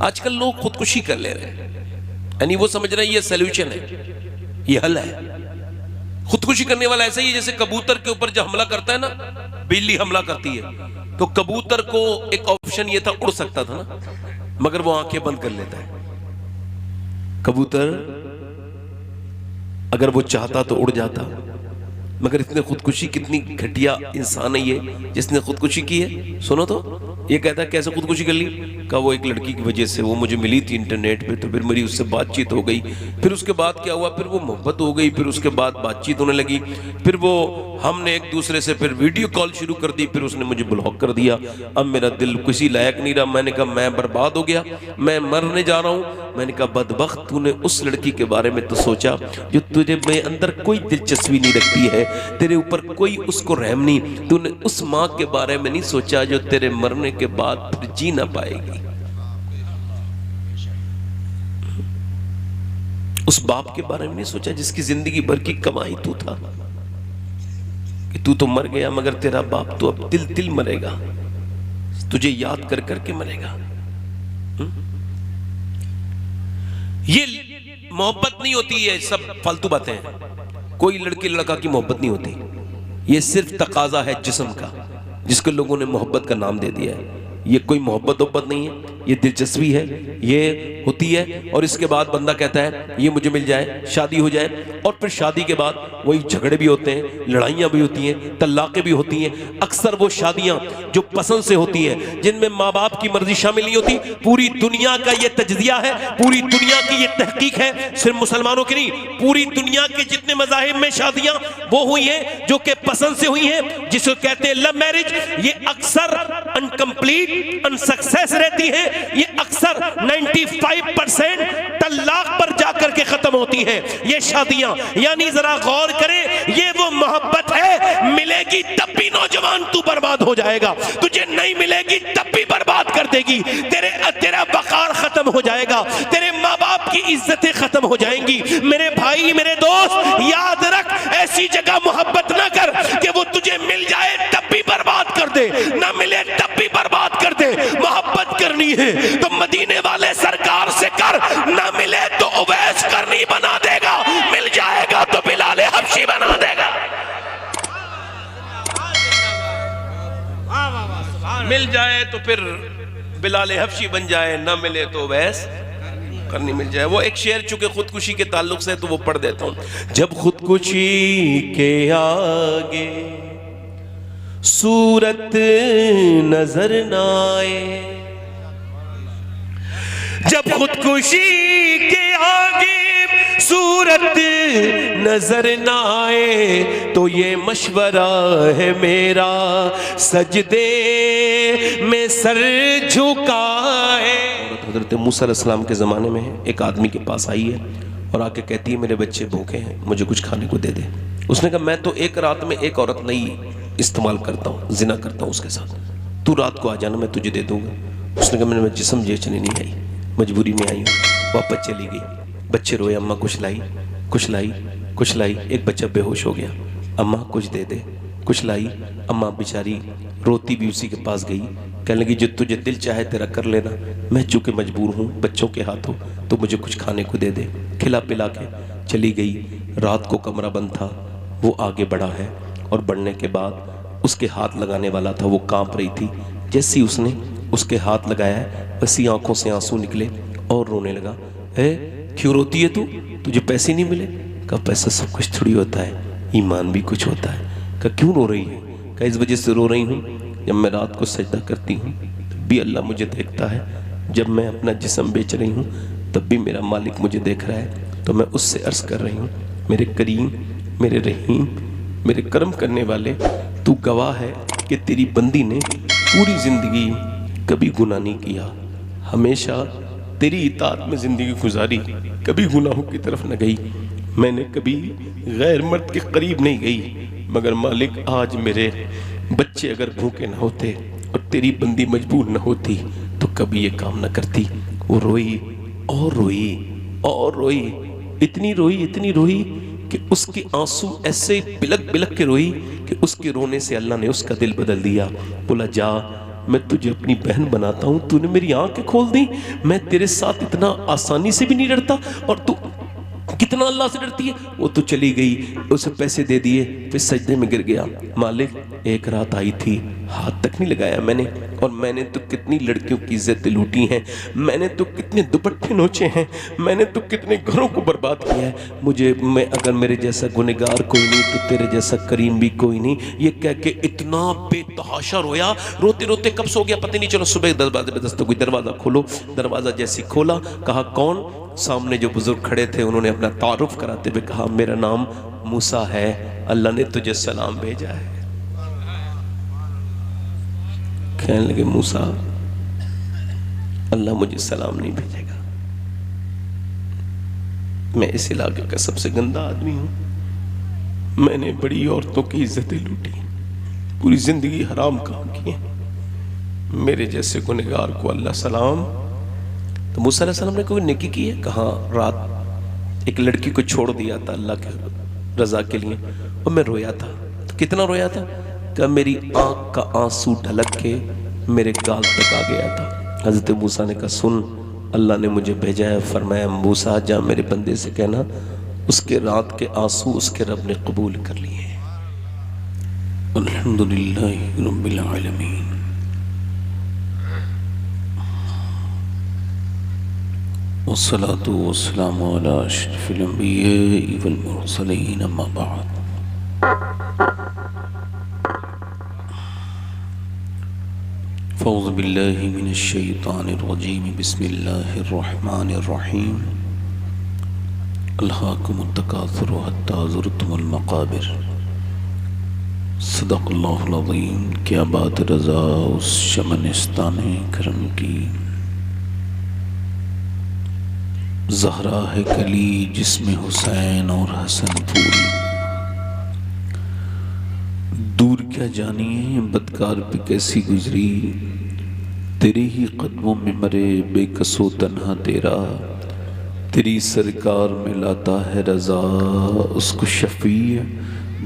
آج کل لوگ خودکشی کر لے رہے ہیں، یعنی وہ سمجھ رہے ہیں یہ سیلوشن ہے، یہ حل ہے۔ خودکشی کرنے والا ایسا ہی ہے جیسے کبوتر کے اوپر جب حملہ کرتا ہے نا، بلی حملہ کرتی ہے تو کبوتر کو ایک آپشن یہ تھا، اڑ سکتا تھا نا، مگر وہ آنکھیں بند کر لیتا ہے۔ کبوتر اگر وہ چاہتا تو اڑ جاتا، مگر اتنے خودکشی، کتنی گھٹیا انسان ہے یہ جس نے خودکشی کی ہے۔ سنو تو یہ کہتا ہے کیسے خودکشی کر لی؟ کہا وہ ایک لڑکی کی وجہ سے، وہ مجھے ملی تھی انٹرنیٹ پہ، تو پھر میری اس سے بات چیت ہو گئی، پھر اس کے بعد کیا ہوا، پھر وہ محبت ہو گئی، پھر اس کے بعد بات چیت ہونے لگی، پھر وہ ہم نے ایک دوسرے سے پھر ویڈیو کال شروع کر دی، پھر اس نے مجھے بلاک کر دیا، اب میرا دل کسی لائق نہیں رہا۔ میں نے کہا میں برباد ہو گیا، میں مرنے جا رہا ہوں۔ میں نے کہا بدبخت، تو نے اس لڑکی کے بارے میں تو سوچا جو تجھے میں اندر کوئی دلچسپی نہیں رکھتی ہے، تیرے اوپر کوئی اس کو رحم نہیں، تو نے اس ماں کے بارے میں نہیں سوچا جو تیرے مرنے کے بعد پھر جی نہ پائے گی، اس باپ کے بارے میں نہیں سوچا جس کی زندگی بھر کی کمائی تو تھا، کہ تو مر گیا مگر تیرا باپ تو اب دل مرے گا، تجھے یاد کر کر کے مرے گا۔ یہ محبت نہیں ہوتی، یہ سب فالتو باتیں ہیں، کوئی لڑکی لڑکا کی محبت نہیں ہوتی، یہ صرف تقاضا ہے جسم کا، جس کو لوگوں نے محبت کا نام دے دیا ہے۔ یہ کوئی محبت نہیں ہے، یہ دلچسپی ہے، یہ ہوتی ہے، اور اس کے بعد بندہ کہتا ہے یہ مجھے مل جائے، شادی ہو جائے، اور پھر شادی کے بعد وہی جھگڑے بھی ہوتے ہیں، لڑائیاں بھی ہوتی ہیں، طلاقیں بھی ہوتی ہیں۔ اکثر وہ شادیاں جو پسند سے ہوتی ہیں، جن میں ماں باپ کی مرضی شامل نہیں ہوتی، پوری دنیا کا یہ تجزیہ ہے، پوری دنیا کی یہ تحقیق ہے، صرف مسلمانوں کی نہیں، پوری دنیا کے جتنے مذاہب میں شادیاں وہ ہوئی ہیں جو کہ پسند سے ہوئی ہیں، جس کو کہتے ہیں لو میرج، یہ اکثر انکمپلیٹ، انسکسیس رہتی ہیں، یہ اکثر 95% طلاق پر جا کر کے ختم ہوتی ہیں یہ شادیاں۔ یعنی ذرا غور کریں، یہ وہ محبت ہے، ملے گی تب بھی نوجوان تو برباد ہو جائے گا، تجھے نہیں ملے گی تب بھی برباد کر دے گی، تیرا وقار ختم ہو جائے گا، تیرے ماں باپ کی عزتیں ختم ہو جائیں گی۔ میرے بھائی، میرے دوست، یاد رکھ، ایسی جگہ محبت نہ کر کہ وہ تجھے مل جائے تب بھی برباد کر دے، نہ ملے تب بھی برباد کر دے۔ محبت کرنی ہے تو مدینے والے سرکار سے کر، نہ ملے تو اویس کرنی بنا دے گا، مل جائے گا تو بلال حبشی بنا دے گا۔ مل جائے تو پھر بلال حبشی بن جائے، نہ ملے تو اویس کرنی مل جائے۔ وہ ایک شعر چونکہ خودکشی کے تعلق سے تو وہ پڑھ دیتا ہوں۔ جب خودکشی کے آگے صورت نظر نہ آئے، جب خودکشی کے آگے صورت نظر نہ آئے تو یہ مشورہ ہے میرا سجدے میں سر جھکائے۔ حضرت موسیٰ علیہ السلام کے زمانے میں ایک آدمی کے پاس آئی ہے اور آ کے کہتی ہے میرے بچے بھوکے ہیں، مجھے کچھ کھانے کو دے دے۔ اس نے کہا میں تو ایک رات میں ایک عورت نہیں استعمال کرتا ہوں، زنا کرتا ہوں اس کے ساتھ، تو رات کو آ جانا، میں تجھے دے دوں گا۔ اس نے کہا میں جسم جیچنے نہیں آئی، مجبوری میں آئی ہوں۔ واپس چلی گئی، بچے روئے، اماں کچھ لائی، کچھ لائی، کچھ لائی، ایک بچہ بے ہوش ہو گیا، اماں کچھ دے دے، کچھ لائی، اماں بیچاری روتی بھی اسی کے پاس گئی، کہنے لگی جو تجھے دل چاہے تیرا کر لینا، میں چونکہ مجبور ہوں بچوں کے ہاتھوں، تو مجھے کچھ کھانے کو دے دے۔ کھلا پلا کے چلی گئی۔ رات کو کمرہ بند تھا، وہ آگے بڑھا ہے، اور بڑھنے کے بعد اس کے ہاتھ لگانے والا تھا، وہ کانپ رہی تھی، جیسی اس نے اس کے ہاتھ لگایا ہے ویسی آنکھوں سے آنسو نکلے اور رونے لگا۔ اے کیوں روتی ہے تو؟ تجھے پیسے نہیں ملے؟ کہا پیسہ سب کچھ تھوڑی ہوتا ہے، ایمان بھی کچھ ہوتا ہے۔ کہا کیوں رو رہی ہے؟ کہا اس وجہ سے رو رہی ہوں جب میں رات کو سجدہ کرتی ہوں تب بھی اللہ مجھے دیکھتا ہے، جب میں اپنا جسم بیچ رہی ہوں تب بھی میرا مالک مجھے دیکھ رہا ہے، تو میں اس سے عرض کر رہی ہوں میرے کریم، میرے رحیم، میرے کرم کرنے والے، تو گواہ ہے کہ تیری بندی نے پوری زندگی کبھی گناہ نہیں کیا، ہمیشہ تیری اطاعت میں زندگی گزاری، کبھی گناہوں کی طرف نہ گئی، میں نے کبھی غیر مرد کے قریب نہیں گئی، مگر مالک آج میرے بچے اگر بھوکے نہ ہوتے اور تیری بندی مجبور نہ ہوتی تو کبھی یہ کام نہ کرتی۔ وہ روئی اور روئی اور روئی، اتنی روئی کہ اس کے آنسو ایسے بلک بلک کے روئی کہ اس کے رونے سے اللہ نے اس کا دل بدل دیا۔ بولا جا میں تجھے اپنی بہن بناتا ہوں، تو نے میری آنکھیں کھول دی، میں تیرے ساتھ اتنا آسانی سے بھی نہیں ڈرتا، اور تو کتنا اللہ سے ڈرتی ہے۔ وہ تو چلی گئی، اسے پیسے دے دیے، پھر سجدے میں گر گیا، مالک ایک رات آئی تھی، ہاتھ تک نہیں لگایا میں نے، اور میں نے تو کتنی لڑکیوں کی عزتیں لوٹی ہیں، میں نے تو کتنے دوپٹے نوچے ہیں، میں نے تو کتنے گھروں کو برباد کیا ہے، اگر میرے جیسا گنہگار کوئی نہیں تو تیرے جیسا کریم بھی کوئی نہیں۔ یہ کہہ کے اتنا بے تحاشا رویا، روتے روتے کب سو گیا پتہ نہیں چلو، صبح دروازے پہ دستک ہوئی، دروازہ کھولو، دروازہ جیسی کھولا، کہا کون؟ سامنے جو بزرگ کھڑے تھے انہوں نے اپنا تعارف کراتے ہوئے کہا میرا نام موسیٰ ہے، اللہ نے تجھے سلام بھیجا ہے۔ کہنے لگے موسیٰ اللہ مجھے سلام نہیں بھیجے گا، میں اس علاقے کا سب سے گندا آدمی ہوں، میں نے بڑی عورتوں کی عزتیں لوٹی، پوری زندگی حرام کام کیے، میرے جیسے گنہگار کو اللہ سلام۔ تو موسیٰ علیہ السلام نے کوئی نیکی کی ہے؟ کہاں رات ایک لڑکی کو چھوڑ دیا تھا اللہ کے رضا کے لیے، اور میں رویا تھا، تو کتنا رویا تھا کہ میری آنکھ کا آنسو ڈھلک کے میرے گال تک آ گیا تھا۔ حضرت موسیٰ نے کہا سن اللہ نے مجھے بھیجا ہے، فرمایا موسیٰ جا میرے بندے سے کہنا اس کے رات کے آنسو اس کے رب نے قبول کر لیے ہیں۔ الحمدللہ رب العالمین، والصلاة والسلام على اشرف الانبیاء والمرسلین، اما بعد۔ فاعوذ باللہ من الشیطان الرجیم، بسم اللہ الرحمن الرحیم۔ الہاکم التکاثر حتی زرتم المقابر، صدق اللہ العظیم۔ کیا بات رضا اس شمنستان کرم کی، زہرا ہے کلی جس میں حسین اور حسن پھول، دور کیا جانیے بدکار پہ کیسی گزری، تیرے ہی قدموں میں مرے بے کس و تنہا تیرا، تیری سرکار میں لاتا ہے رضا اس کو شفیع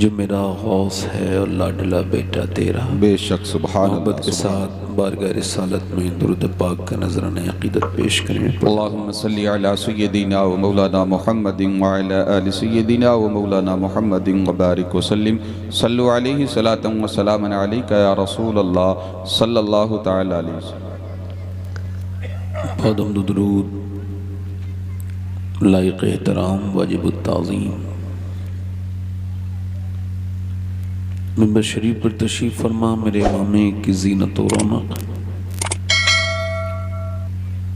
جو میرا غوث ہے اور لاڈلا بیٹا تیرا۔ بے شک سبحان محبت اللہ، کے ساتھ بارگاہ رسالت میں درود پاک کا نذرانہ عقیدت پیش کریں۔ اللہم صلی علی سیدنا و مولانا محمد وعلی آل سیدنا و مولانا محمد وبارک وسلم، صلو علیہ صلاة و سلام علیکہ یا رسول اللہ صلی اللہ تعالی علیہ وسلم۔ بہت حمد و درود لائق احترام واجب التعظیم منبر شریف پر تشریف فرما میرے امامے کی زینت و رونق،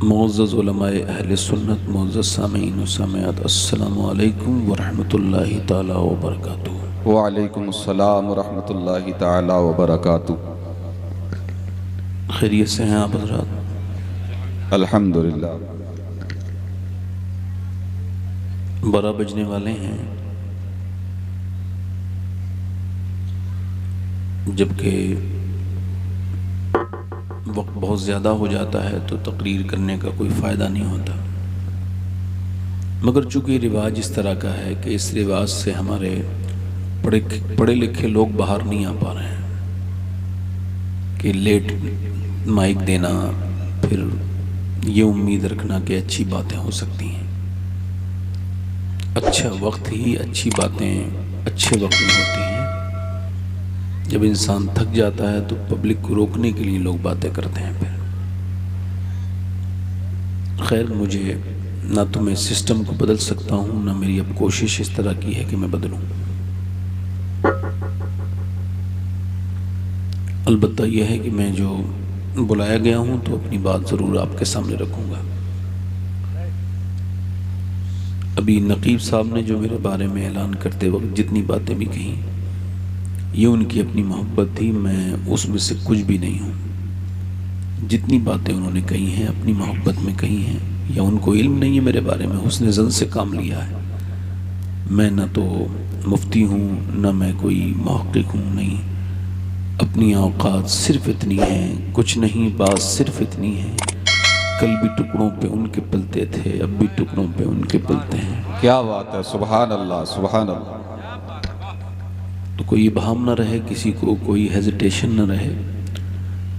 معزز علماء اہل سنت، معزز سامعین و سامعات، السلام علیکم ورحمۃ اللہ تعالی وبرکاتہ۔ وعلیکم السلام ورحمۃ اللہ تعالی وبرکاتہ۔ خیریت سے ہیں آپ حضرات؟ الحمدللہ۔ 12 بجنے والے ہیں، جبکہ وقت بہت زیادہ ہو جاتا ہے تو تقریر کرنے کا کوئی فائدہ نہیں ہوتا، مگر چونکہ رواج اس طرح کا ہے کہ اس رواج سے ہمارے پڑھے لکھے لوگ باہر نہیں آ پا رہے ہیں کہ لیٹ مائک دینا، پھر یہ امید رکھنا کہ اچھی باتیں ہو سکتی ہیں۔ اچھا وقت ہی اچھی باتیں اچھے وقت میں ہوتی ہیں۔ جب انسان تھک جاتا ہے تو پبلک کو روکنے کے لیے لوگ باتیں کرتے ہیں۔ پھر خیر، مجھے نہ تو میں سسٹم کو بدل سکتا ہوں، نہ میری اب کوشش اس طرح کی ہے کہ میں بدلوں۔ البتہ یہ ہے کہ میں جو بلایا گیا ہوں تو اپنی بات ضرور آپ کے سامنے رکھوں گا۔ ابھی نقیب صاحب نے جو میرے بارے میں اعلان کرتے وقت جتنی باتیں بھی کہیں، یہ ان کی اپنی محبت تھی، میں اس میں سے کچھ بھی نہیں ہوں۔ جتنی باتیں انہوں نے کہی ہیں اپنی محبت میں کہی ہیں، یا ان کو علم نہیں ہے میرے بارے میں، حسن ظن سے کام لیا ہے۔ میں نہ تو مفتی ہوں، نہ میں کوئی محقق ہوں، نہیں۔ اپنی اوقات صرف اتنی ہیں، کچھ نہیں، بات صرف اتنی ہے، کل بھی ٹکڑوں پہ ان کے پلتے تھے، اب بھی ٹکڑوں پہ ان کے پلتے ہیں۔ کیا بات ہے، سبحان اللہ سبحان اللہ۔ تو کوئی ابہام نہ رہے، کسی کو کوئی ہیزیٹیشن نہ رہے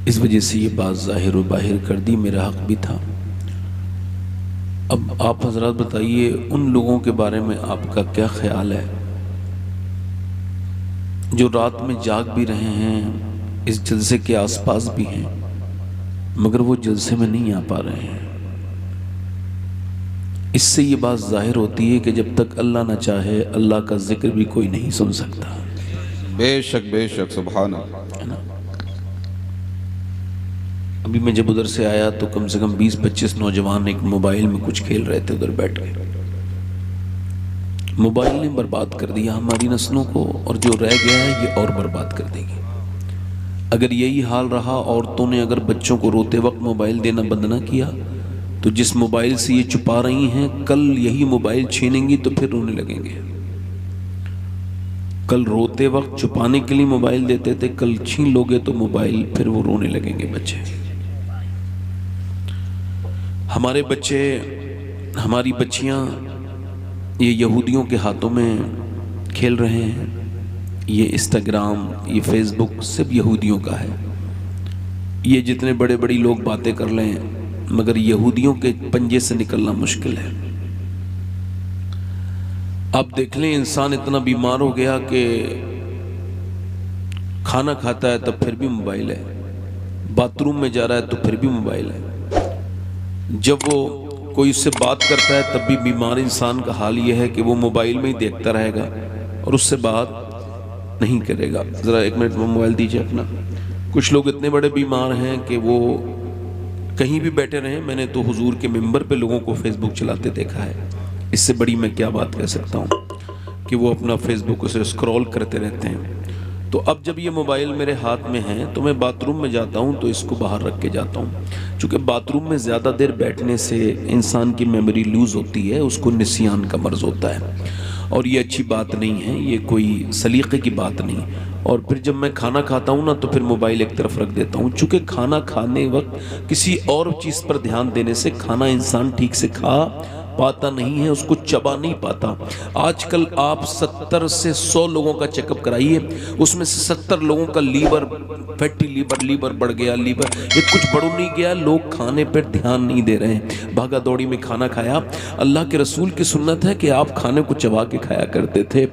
اس وجہ سے یہ بات ظاہر و باہر کر دی، میرا حق بھی تھا۔ اب آپ حضرات بتائیے ان لوگوں کے بارے میں آپ کا کیا خیال ہے جو رات میں جاگ بھی رہے ہیں، اس جلسے کے آس پاس بھی ہیں، مگر وہ جلسے میں نہیں آ پا رہے ہیں۔ اس سے یہ بات ظاہر ہوتی ہے کہ جب تک اللہ نہ چاہے اللہ کا ذکر بھی کوئی نہیں سن سکتا۔ بے شک سبحان اللہ۔ ہے نا؟ ابھی میں جب ادھر سے آیا تو کم سے کم 20-25 نوجوان ایک موبائل میں کچھ کھیل رہے تھے ادھر بیٹھ کے۔ موبائل نے برباد کر دیا ہماری نسلوں کو، اور جو رہ گیا ہے یہ اور برباد کر دے گی۔ اگر یہی حال رہا، عورتوں نے اگر بچوں کو روتے وقت موبائل دینا بند نہ کیا تو جس موبائل سے یہ چھپا رہی ہیں، کل یہی موبائل چھینیں گی تو پھر رونے لگیں گے۔ کل روتے وقت چھپانے کے لیے موبائل دیتے تھے، کل چھین لوگے تو موبائل پھر وہ رونے لگیں گے بچے۔ ہمارے بچے، ہماری بچیاں یہ یہودیوں کے ہاتھوں میں کھیل رہے ہیں۔ یہ انسٹاگرام، یہ فیس بک سب یہودیوں کا ہے۔ یہ جتنے بڑے بڑی لوگ باتیں کر لیں مگر یہودیوں کے پنجے سے نکلنا مشکل ہے۔ آپ دیکھ لیں انسان اتنا بیمار ہو گیا کہ کھانا کھاتا ہے تب پھر بھی موبائل ہے، باتھ روم میں جا رہا ہے تو پھر بھی موبائل ہے، جب وہ کوئی اس سے بات کرتا ہے تب بھی بیمار انسان کا حال یہ ہے کہ وہ موبائل میں ہی دیکھتا رہے گا اور اس سے بات نہیں کرے گا۔ ذرا ایک منٹ میں موبائل دیجئے اپنا۔ کچھ لوگ اتنے بڑے بیمار ہیں کہ وہ کہیں بھی بیٹھے رہیں، میں نے تو حضور کے ممبر پہ لوگوں کو فیس بک چلاتے دیکھا ہے۔ اس سے بڑی میں کیا بات کہہ سکتا ہوں کہ وہ اپنا فیس بک اسے اسکرول کرتے رہتے ہیں۔ تو اب جب یہ موبائل میرے ہاتھ میں ہیں تو میں باتھ روم میں جاتا ہوں تو اس کو باہر رکھ کے جاتا ہوں، چونکہ باتھ روم میں زیادہ دیر بیٹھنے سے انسان کی میموری لوز ہوتی ہے، اس کو نسیان کا مرض ہوتا ہے، اور یہ اچھی بات نہیں ہے، یہ کوئی سلیقے کی بات نہیں۔ اور پھر جب میں کھانا کھاتا ہوں نا تو پھر موبائل ایک طرف رکھ دیتا ہوں، چونکہ کھانا کھانے وقت کسی اور چیز پر دھیان دینے سے کھانا انسان ٹھیک سے کھا پاتا نہیں ہے، اس کو چبا نہیں پاتا۔ آج کل آپ 70 سے 100 لوگوں کا چیک اپ کرائیے، اس میں سے 70 لوگوں کا لیور، فیٹی لیور بڑھ گیا، لیور یہ کچھ بڑھ نہیں گیا، لوگ کھانے پر دھیان نہیں دے رہے ہیں، بھاگا دوڑی میں کھانا کھایا۔ اللہ کے رسول کی سنت ہے کہ آپ کھانے کو چبا کے کھایا کرتے تھے۔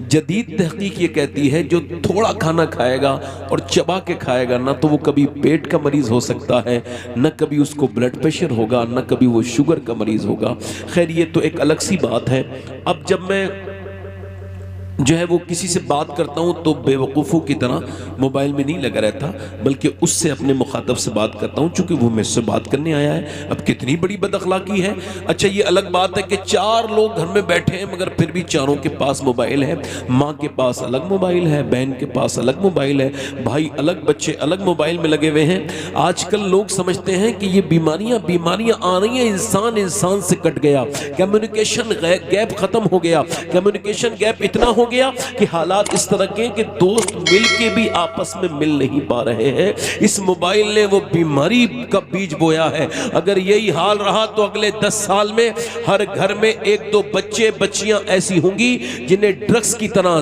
جدید تحقیق یہ کہتی ہے جو تھوڑا کھانا کھائے گا اور چبا کے کھائے گا نہ تو وہ کبھی پیٹ کا مریض ہو سکتا ہے، نہ کبھی اس کو بلڈ پریشر ہوگا، نہ کبھی وہ شوگر کا مریض ہوگا۔ خیر یہ تو ایک الگ سی بات ہے۔ اب جب میں جو ہے وہ کسی سے بات کرتا ہوں تو بے وقوفوں کی طرح موبائل میں نہیں لگا رہتا، بلکہ اس سے اپنے مخاطب سے بات کرتا ہوں، چونکہ وہ مجھ سے بات کرنے آیا ہے۔ اب کتنی بڑی بد اخلاقی ہے۔ اچھا یہ الگ بات ہے کہ 4 لوگ گھر میں بیٹھے ہیں مگر پھر بھی چاروں کے پاس موبائل ہے، ماں کے پاس الگ موبائل ہے، بہن کے پاس الگ موبائل ہے، بھائی الگ، بچے الگ موبائل میں لگے ہوئے ہیں۔ آج کل لوگ سمجھتے ہیں کہ یہ بیماریاں آ رہی ہیں، انسان سے کٹ گیا، کمیونیکیشن گیپ ختم ہو گیا، کمیونیکیشن گیپ اتنا ہو گیا کہ حالات اس طرح کے کہ دوست مل کے بھی آپس میں مل نہیں پا رہے ہیں۔ اس موبائل نے وہ بیماری کا بیج بویا ہے۔ اگر یہی حال رہا تو اگلے 10 سال میں ہر گھر میں 1-2 بچیاں ایسی ہوں گی جنہیں ڈرگز کی طرح،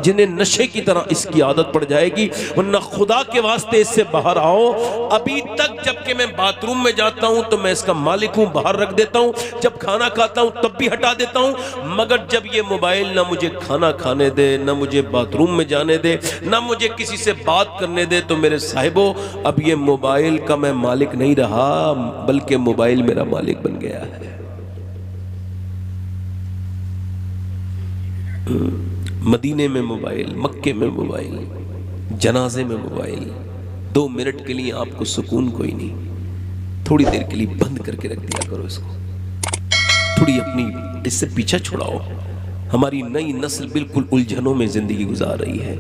جنہیں نشے کی طرح اس کی عادت پڑ جائے گی۔ ورنہ خدا کے واسطے اس سے باہر آؤ۔ ابھی تک جب کہ میں باتھ روم میں جاتا ہوں تو میں اس کا مالک ہوں، باہر رکھ دیتا ہوں، جب کھانا کھاتا ہوں تب بھی ہٹا دیتا ہوں، مگر جب یہ موبائل نہ مجھے کھانا کھانے دے، نہ مجھے باتھ روم میں جانے دے، نہ مجھے کسی سے بات کرنے دے، تو میرے صاحبو اب یہ موبائل کا میں مالک نہیں رہا بلکہ موبائل میرا مالک بن گیا ہے۔ مدینے میں موبائل، مکے میں موبائل، جنازے میں موبائل، 2 منٹ کے لیے آپ کو سکون کوئی نہیں، تھوڑی دیر کے لیے بند کر کے رکھ دیا کرو اس کو، تھوڑی اپنی اس سے پیچھا چھڑاؤ۔ ہماری نئی نسل بالکل الجھنوں میں زندگی گزار رہی ہے،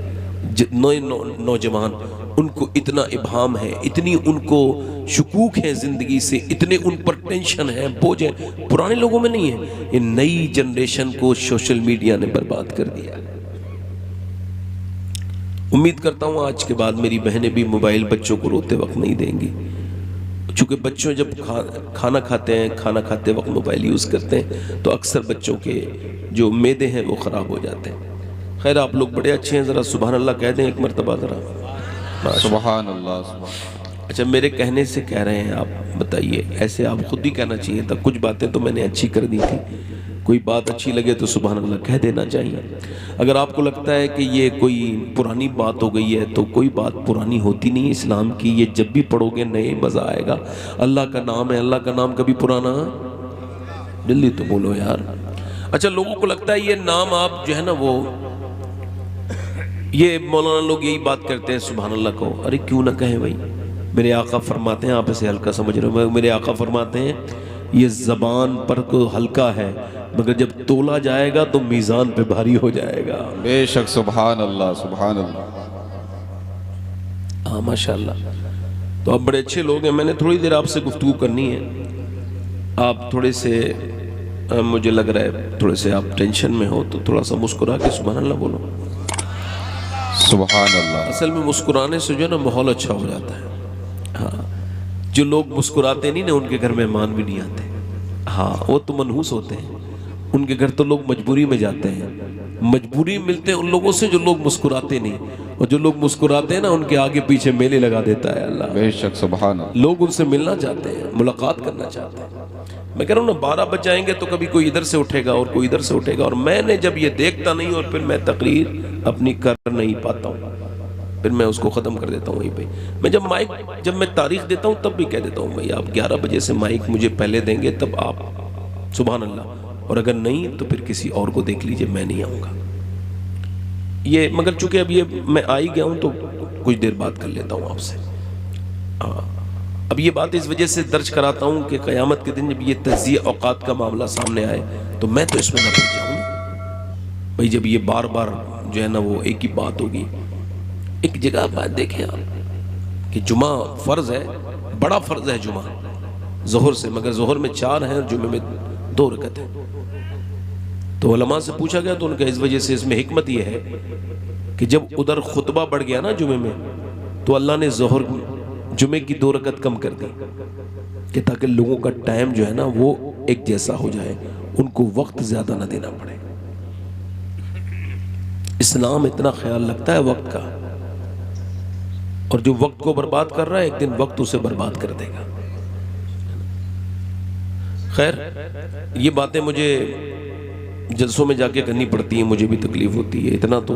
نئے نوجوان، ان کو اتنا ابہام ہے، اتنی ان کو شکوک ہے زندگی سے، اتنے ان پر ٹینشن ہے، بوجھ ہے، پرانے لوگوں میں نہیں ہے۔ یہ نئی جنریشن کو سوشل میڈیا نے برباد کر دیا۔ امید کرتا ہوں آج کے بعد میری بہنیں بھی موبائل بچوں کو روتے وقت نہیں دیں گی، چونکہ بچوں جب کھانا کھاتے ہیں، کھانا کھاتے وقت موبائل یوز کرتے ہیں تو اکثر بچوں کے جو معدے ہیں وہ خراب ہو جاتے ہیں۔ خیر آپ لوگ بڑے اچھے ہیں، ذرا سبحان اللہ کہہ دیں ایک مرتبہ ذرا۔ سبحان اللہ۔ اچھا میرے کہنے سے کہہ رہے ہیں آپ، بتائیے ایسے آپ خود ہی کہنا چاہیے تھا، کچھ باتیں تو میں نے اچھی کر دی تھی، کوئی بات اچھی لگے تو سبحان اللہ کہہ دینا چاہیے۔ اگر آپ کو لگتا ہے کہ یہ کوئی پرانی بات ہو گئی ہے تو کوئی بات پرانی ہوتی نہیں اسلام کی، یہ جب بھی پڑھو گے نئے مزہ آئے گا۔ اللہ کا نام ہے، اللہ کا نام کبھی پرانا، جلدی تو بولو یار۔ اچھا لوگوں کو لگتا ہے یہ نام آپ جو ہے نا وہ، یہ مولانا لوگ یہی بات کرتے ہیں سبحان اللہ کو، ارے کیوں نہ کہیں بھائی، میرے آقا فرماتے ہیں، آپ اسے ہلکا سمجھ رہے ہو، میرے آقا فرماتے ہیں یہ زبان پر کو ہلکا ہے مگر جب تولا جائے گا تو میزان پہ بھاری ہو جائے گا۔ بے شک، سبحان اللہ سبحان اللہ۔ ہاں ماشاءاللہ، تو آپ بڑے اچھے لوگ ہیں، میں نے تھوڑی دیر آپ سے گفتگو کرنی ہے، آپ تھوڑے سے مجھے لگ رہا ہے تھوڑے سے آپ ٹینشن میں ہو، تو تھوڑا سا مسکرا کے سبحان اللہ بولو۔ سبحان اللہ۔ اصل میں مسکرانے سے جو ہے نا ماحول اچھا ہو جاتا ہے۔ ہاں جو لوگ مسکراتے نہیں نا ان کے گھر مہمان بھی نہیں آتے، ہاں وہ تو منحوس ہوتے ہیں، ان کے گھر تو لوگ مجبوری میں جاتے ہیں، مجبوری ملتے ہیں ان لوگوں سے جو لوگ مسکراتے نہیں، اور جو لوگ مسکراتے ہیں نا ان کے آگے پیچھے میلے لگا دیتا ہے اللہ۔ بے شک، سبحان اللہ۔ لوگ ان سے ملنا چاہتے ہیں، ملاقات کرنا چاہتے ہیں۔ میں کہہ رہا ہوں نا 12 بج جائیں گے تو کبھی کوئی ادھر سے اٹھے گا اور کوئی ادھر سے اٹھے گا، اور میں نے جب یہ دیکھتا نہیں اور پھر میں تقریر اپنی کر نہیں پاتا ہوں، پھر میں اس کو ختم کر دیتا ہوں وہیں پہ۔ میں جب میں تاریخ دیتا ہوں تب بھی کہہ دیتا ہوں بھائی آپ 11 بجے سے مائک مجھے پہلے دیں گے تب آپ، سبحان اللہ، اور اگر نہیں تو پھر کسی اور کو دیکھ لیجئے، میں نہیں آؤں گا یہ، مگر چونکہ اب یہ میں آ ہی گیا ہوں تو کچھ دیر بات کر لیتا ہوں آپ سے۔ اب یہ بات اس وجہ سے درج کراتا ہوں کہ قیامت کے دن جب یہ تجزیہ اوقات کا معاملہ سامنے آئے تو میں تو اس میں نہ پڑ جاؤں بھائی، جب یہ بار بار جو ہے نا وہ ایک ہی بات ہوگی۔ ایک جگہ بات دیکھیں آپ کہ جمعہ فرض ہے، بڑا فرض ہے جمعہ ظہر سے، مگر ظہر میں 4 ہیں اور جمعہ میں 2 رکعت ہیں۔ تو علماء سے پوچھا گیا تو ان کا اس وجہ سے اس میں حکمت یہ ہے کہ جب ادھر خطبہ بڑھ گیا نا جمعہ میں تو اللہ نے ظہر جمعے کی 2 رکعت کم کر دی کہ تاکہ لوگوں کا ٹائم جو ہے نا وہ ایک جیسا ہو جائے، ان کو وقت زیادہ نہ دینا پڑے۔ اسلام اتنا خیال رکھتا ہے وقت کا، اور جو وقت کو برباد کر رہا ہے ایک دن وقت اسے برباد کر دے گا۔ خیر یہ باتیں مجھے جلسوں میں جا کے کرنی پڑتی ہیں، مجھے بھی تکلیف ہوتی ہے، اتنا تو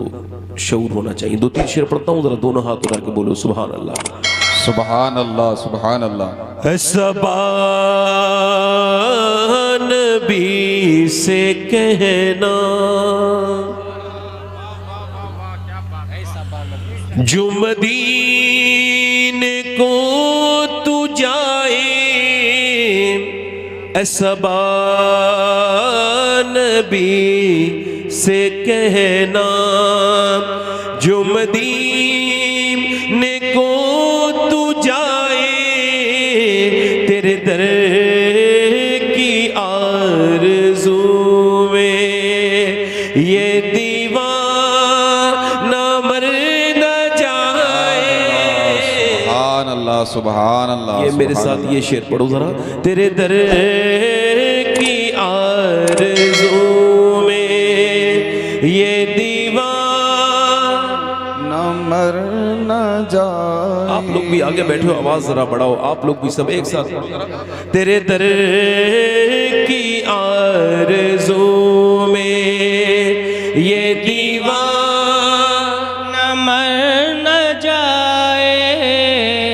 شعور ہونا چاہیے۔ 2-3 شعر پڑھتا ہوں، ذرا دونوں ہاتھ اٹھا کے بولو سبحان اللہ۔ سبحان اللہ سبحان اللہ۔ سبا نبی سے کہنا جو مدینے کو تو جائے، سبا نبی سے کہنا جو مدینے کو تو جائے، تیرے در کی آرزو میں یہ دیوانہ مر نہ جائے۔ سبحان اللہ سبحان اللہ۔ یہ میرے ساتھ یہ شعر پڑھو ذرا، تیرے در کی آرزو میں یہ دیوانہ مر نہ جائے۔ آپ لوگ بھی آگے بیٹھے ہو، آواز ذرا بڑھاؤ، آپ لوگ بھی سب ایک ساتھ تیرے در کی آرزو میں یہ دیوانہ مر نہ جائے۔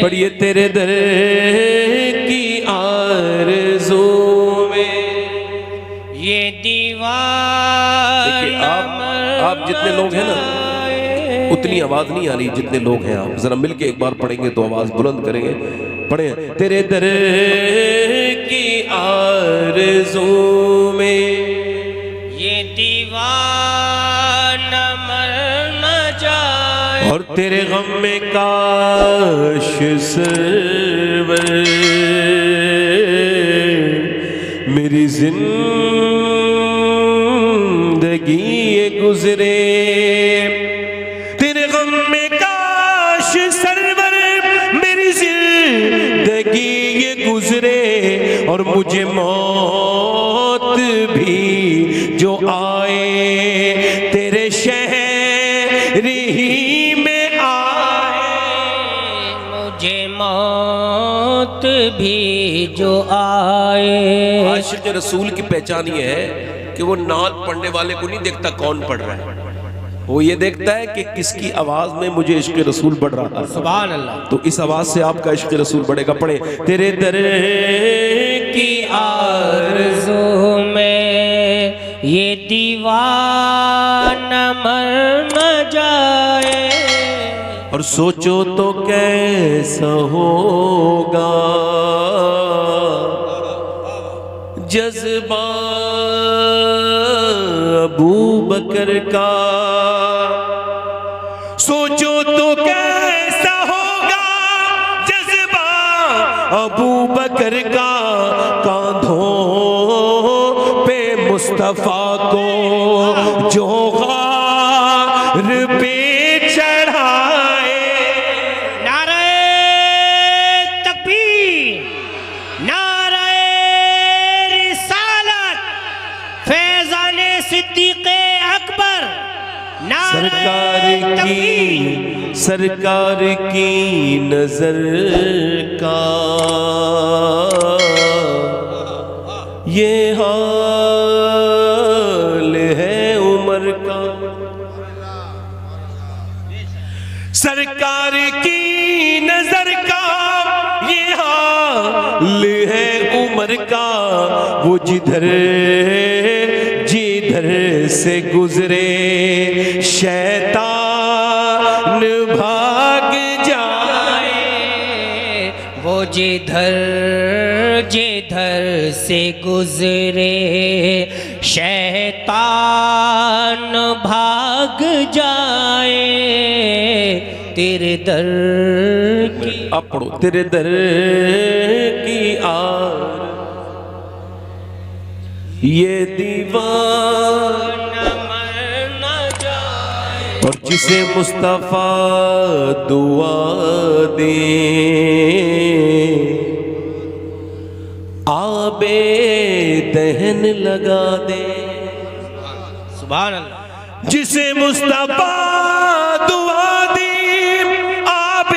پڑھیے تیرے در کی آرزو میں یہ دیوانہ۔ دیکھئے آپ جتنے لوگ ہیں نا اتنی آواز نہیں آ رہی جتنے لوگ ہیں، آپ ذرا مل کے ایک بار پڑھیں گے تو آواز بلند کریں گے۔ پڑھیں تیرے در کی آرزو میں یہ دیوانہ مر نہ جائے، اور تیرے غم میں کاش سرور میری زندگی گزرے، تیرے غم میں کاش سرور میری زندگی گزرے، اور مجھے موت بھی جو آئے تیرے شہر ہی میں آئے، مجھے موت بھی جو آئے. عاشق رسول کی پہچان یہ ہے کہ وہ نعت پڑھنے والے کو نہیں دیکھتا کون پڑھ رہا ہے، وہ یہ دیکھتا ہے کہ کس کی آواز میں مجھے عشق رسول بڑھ رہا ہے. سبحان اللہ. تو اس آواز سے آپ کا عشق رسول بڑھے گا. پڑھیں تیرے در کی آرزو میں یہ دیوانہ مر نہ جائے. اور سوچو تو کیسا ہوگا جذبہ ابو بکر کا، سوچو تو کیسا ہوگا جذبہ ابو بکر کا، کاندھوں پہ مصطفیٰ کو جو غار پہ چڑھائے. نعرہ تکبیر، نعرہ رسالت، فیضان صدیق اکبر، نعرہ تکبیر. سرکار کی نظر کا یہ حال ہے عمر کا، سرکار کی نظر کا یہ حال ہے عمر کا. وہ جدھر سے گزرے شیطان بھاگ جائے. وہ جدھر سے گزرے شیطان بھاگ جائے. تیرے در کی، آپ پڑھو تیرے در کی یہ دیوانہ مر نہ جائے. اور جسے مصطفیٰ دعا دے آب دہن لگا دے. سبحان اللہ. جسے مصطفیٰ دعا دے آب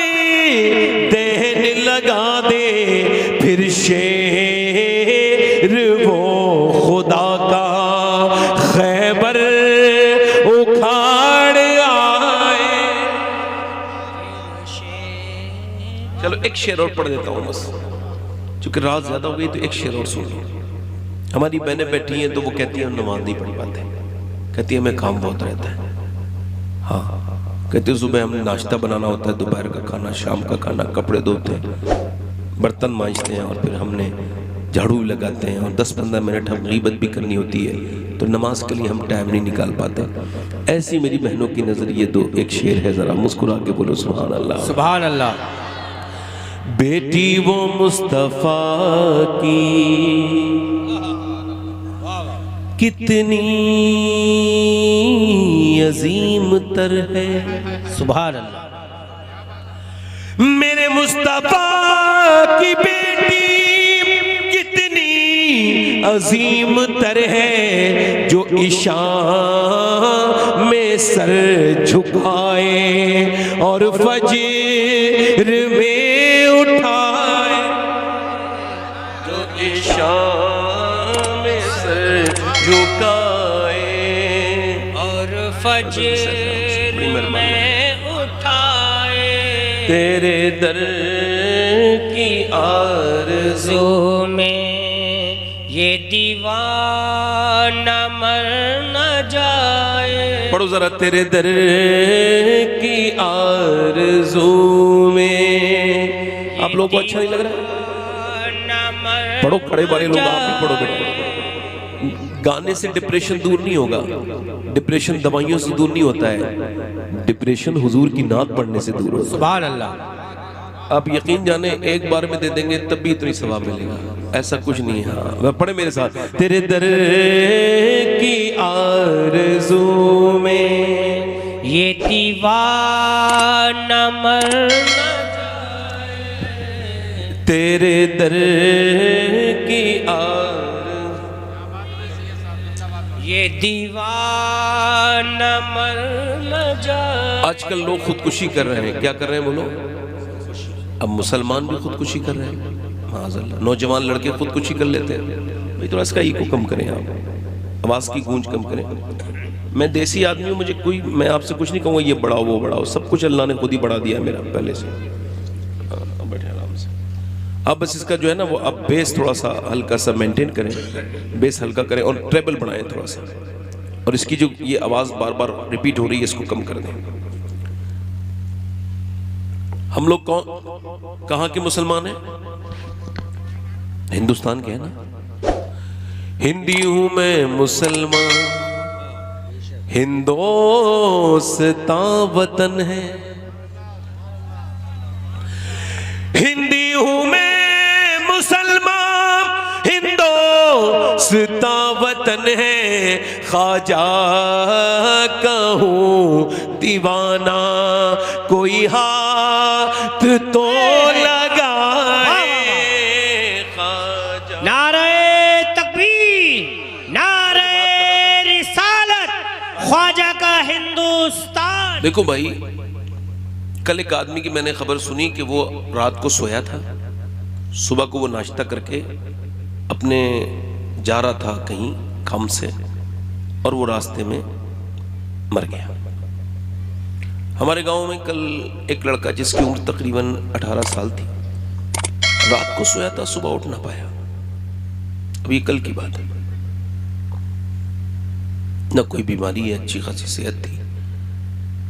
دہن لگا دے، پھر شیر وہ خدا کا خیبر اکھاڑ آئے. چلو ایک شعر اور پڑھ دیتا ہوں بس، چونکہ رات زیادہ ہو گئی تو ایک شعر اور سن لو. ہماری بہنیں بیٹھی ہیں تو وہ کہتی ہیں نماز نہیں پڑھ پاتے، کہتی ہے ہمیں کام بہت رہتا ہے. ہاں کہتے ہیں صبح ہم نے ناشتہ بنانا ہوتا ہے، دوپہر کا کھانا، شام کا کھانا، کپڑے دھوتے ہیں، برتن مانجتے ہیں، اور پھر ہم نے جھاڑو لگاتے ہیں، اور 10-15 منٹ ہم غیبت بھی کرنی ہوتی ہے، تو نماز کے لیے ہم ٹائم نہیں نکال پاتے. ایسی میری بہنوں کی نظر یہ دو ایک شعر ہے، ذرا مسکرا کے بولو سبحان اللہ. سبحان اللہ. بیٹی وہ مصطفیٰ کی کتنی عظیم تر ہے. سبحان اللہ. میرے مصطفیٰ کی بیٹی کتنی عظیم تر ہے، جو عشاء میں سر جھکائے اور فجر میں اٹھائے. جو عشاء میں سر جھکائے اور فجر میں اٹھائے. تیرے در کی آرزو میں یہ دیوانہ مر نہ جائے. پڑھو ذرا تیرے در کی آرزو میں. آپ لوگوں کو اچھا نہیں لگ رہا؟ پڑھو کھڑے والے لوگ، آپ بھی پڑھو بیٹھو. گانے سے ڈپریشن دور نہیں ہوگا، ڈپریشن دوائیوں سے دور نہیں ہوتا ہے، ڈپریشن حضور کی نعت پڑھنے سے دور ہوتا ہے. سبحان اللہ. آپ یقین جانے ایک بار میں دے دیں گے تب بھی اتنی ثواب ملے گا، ایسا کچھ نہیں ہے. ہاں پڑھے میرے ساتھ. تیرے در کی آرزو میں یہ دیوانہ مر نہ جائے. تیرے در کی یہ دیوانہ مر نہ جائے. آج کل لوگ خودکشی کر رہے ہیں. کیا کر رہے ہیں بولو؟ اب مسلمان بھی خودکشی کر رہے ہیں. معاذ اللہ، نوجوان لڑکے خودکشی کر لیتے ہیں. بھئی تھوڑا اس کا ایکو کم کریں آپ، آواز کی گونج کم کریں. میں دیسی آدمی ہوں، میں آپ سے کچھ نہیں کہوں گا یہ بڑھاؤ وہ بڑھاؤ، سب کچھ اللہ نے خود ہی بڑھا دیا میرا پہلے سے. بیٹھے آرام سے. اب بس اس کا جو ہے نا وہ اب بیس تھوڑا سا ہلکا سا مینٹین کریں، بیس ہلکا کریں اور ٹریبل بنائیں تھوڑا سا، اور اس کی جو یہ آواز بار بار ریپیٹ ہو رہی ہے اس کو کم کر دیں. ہم لوگ کہاں کے مسلمان ہیں؟ ہندوستان کے ہیں نا. ہندی ہوں میں مسلمان، ہندوستان وطن ہے. ہندی ہوں میں مسلمان، ہندوستان وطن ہے. خواجہ کا ہوں دیوانہ، کوئی ہاتھ تو لگائے. خواجہ نعرہ تکبیر، نعرہ رسالت، خواجہ کا ہندوستان. دیکھو بھائی، کل ایک آدمی کی میں نے خبر سنی کہ وہ رات کو سویا تھا، صبح کو وہ ناشتہ کر کے اپنے جا رہا تھا کہیں کام سے، اور وہ راستے میں مر گیا. ہمارے گاؤں میں کل ایک لڑکا جس کی عمر تقریباً 18 سال تھی، رات کو سویا تھا، صبح اٹھ نہ پایا. اب یہ کل کی بات ہے، نہ کوئی بیماری ہے، اچھی خاصی صحت تھی،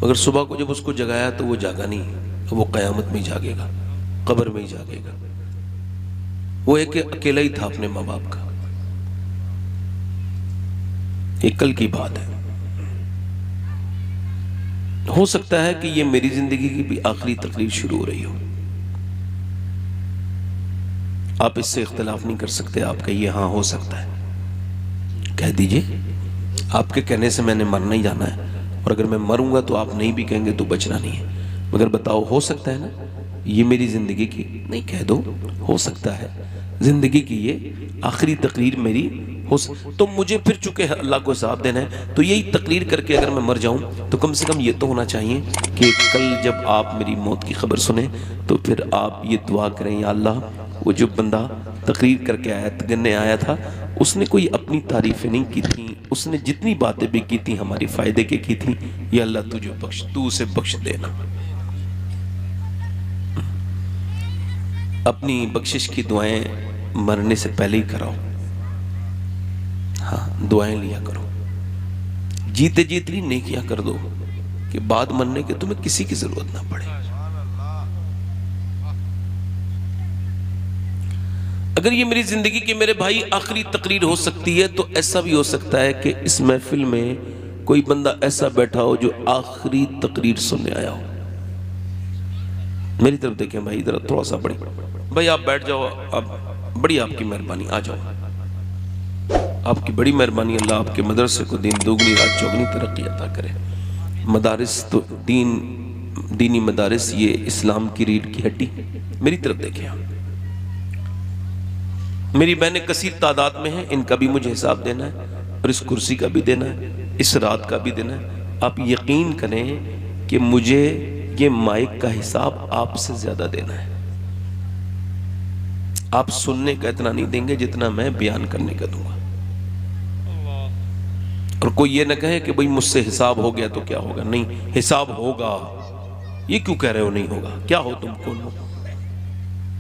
مگر صبح کو جب اس کو جگایا تو وہ جاگا نہیں. وہ قیامت میں جاگے گا، قبر میں ہی جاگے گا. وہ ایک اکیلا ہی تھا اپنے ماں باپ کا. یہ کل کی بات ہے. ہو سکتا ہے کہ یہ میری زندگی کی بھی آخری تقریر شروع ہو رہی ہو. آپ اس سے اختلاف نہیں کر سکتے، آپ کہیے ہاں ہو سکتا ہے، کہہ دیجئے. آپ کے کہنے سے میں نے مرنا ہی جانا ہے، اور اگر میں مروں گا تو آپ نہیں بھی کہیں گے تو بچنا نہیں ہے. مگر بتاؤ، ہو سکتا ہے نا یہ میری زندگی کی، نہیں کہہ دو ہو سکتا ہے زندگی کی یہ آخری تقریر میری ہو تو مجھے پھر چونکہ اللہ کو حساب دینا ہے تو یہی تقریر کر کے اگر میں مر جاؤں تو کم سے کم یہ تو ہونا چاہیے کہ کل جب آپ میری موت کی خبر سنیں تو پھر آپ یہ دعا کریں، یا اللہ وہ جو بندہ تقریر کر کے آیا گننے آیا تھا، اس نے کوئی اپنی تعریفیں نہیں کی تھیں، اس نے جتنی باتیں بھی کی تھیں ہماری فائدے کے کی تھیں، یا اللہ تجھے بخش، تو اسے بخش دینا. اپنی بخشش کی دعائیں مرنے سے پہلے ہی کراؤ. ہاں دعائیں لیا کرو، جیتے جیتنی نیکیاں کر دو کہ بعد مرنے کے تمہیں کسی کی ضرورت نہ پڑے. اگر یہ میری زندگی کی میرے بھائی آخری تقریر ہو سکتی ہے تو ایسا بھی ہو سکتا ہے کہ اس محفل میں کوئی بندہ ایسا بیٹھا ہو جو آخری تقریر سننے آیا ہو. میری طرف دیکھیں بھائی، ادھر تھوڑا سا بڑی بھائی آپ بیٹھ جاؤ. اب بڑی آپ کی مہربانی، آ جاؤ. آپ کی بڑی مہربانی، اللہ آپ کے مدرسے کو دین دوگنی رات چوگنی ترقی عطا کرے. مدارس تو دینی مدارس یہ اسلام کی ریڑھ کی ہڈی. میری طرف دیکھیں، میری بہنیں کثیر تعداد میں ہیں، ان کا بھی مجھے حساب دینا ہے اور اس کرسی کا بھی دینا ہے، اس رات کا بھی دینا ہے. آپ یقین کریں کہ مجھے یہ مائک کا حساب آپ سے زیادہ دینا ہے. آپ سننے کا اتنا نہیں دیں گے جتنا میں بیان کرنے کا دوں گا. اور کوئی یہ نہ کہے کہ بھئی مجھ سے حساب ہو گیا تو کیا ہوگا. نہیں، حساب ہوگا. یہ کیوں کہہ رہے ہو نہیں ہوگا؟ کیا ہو تم؟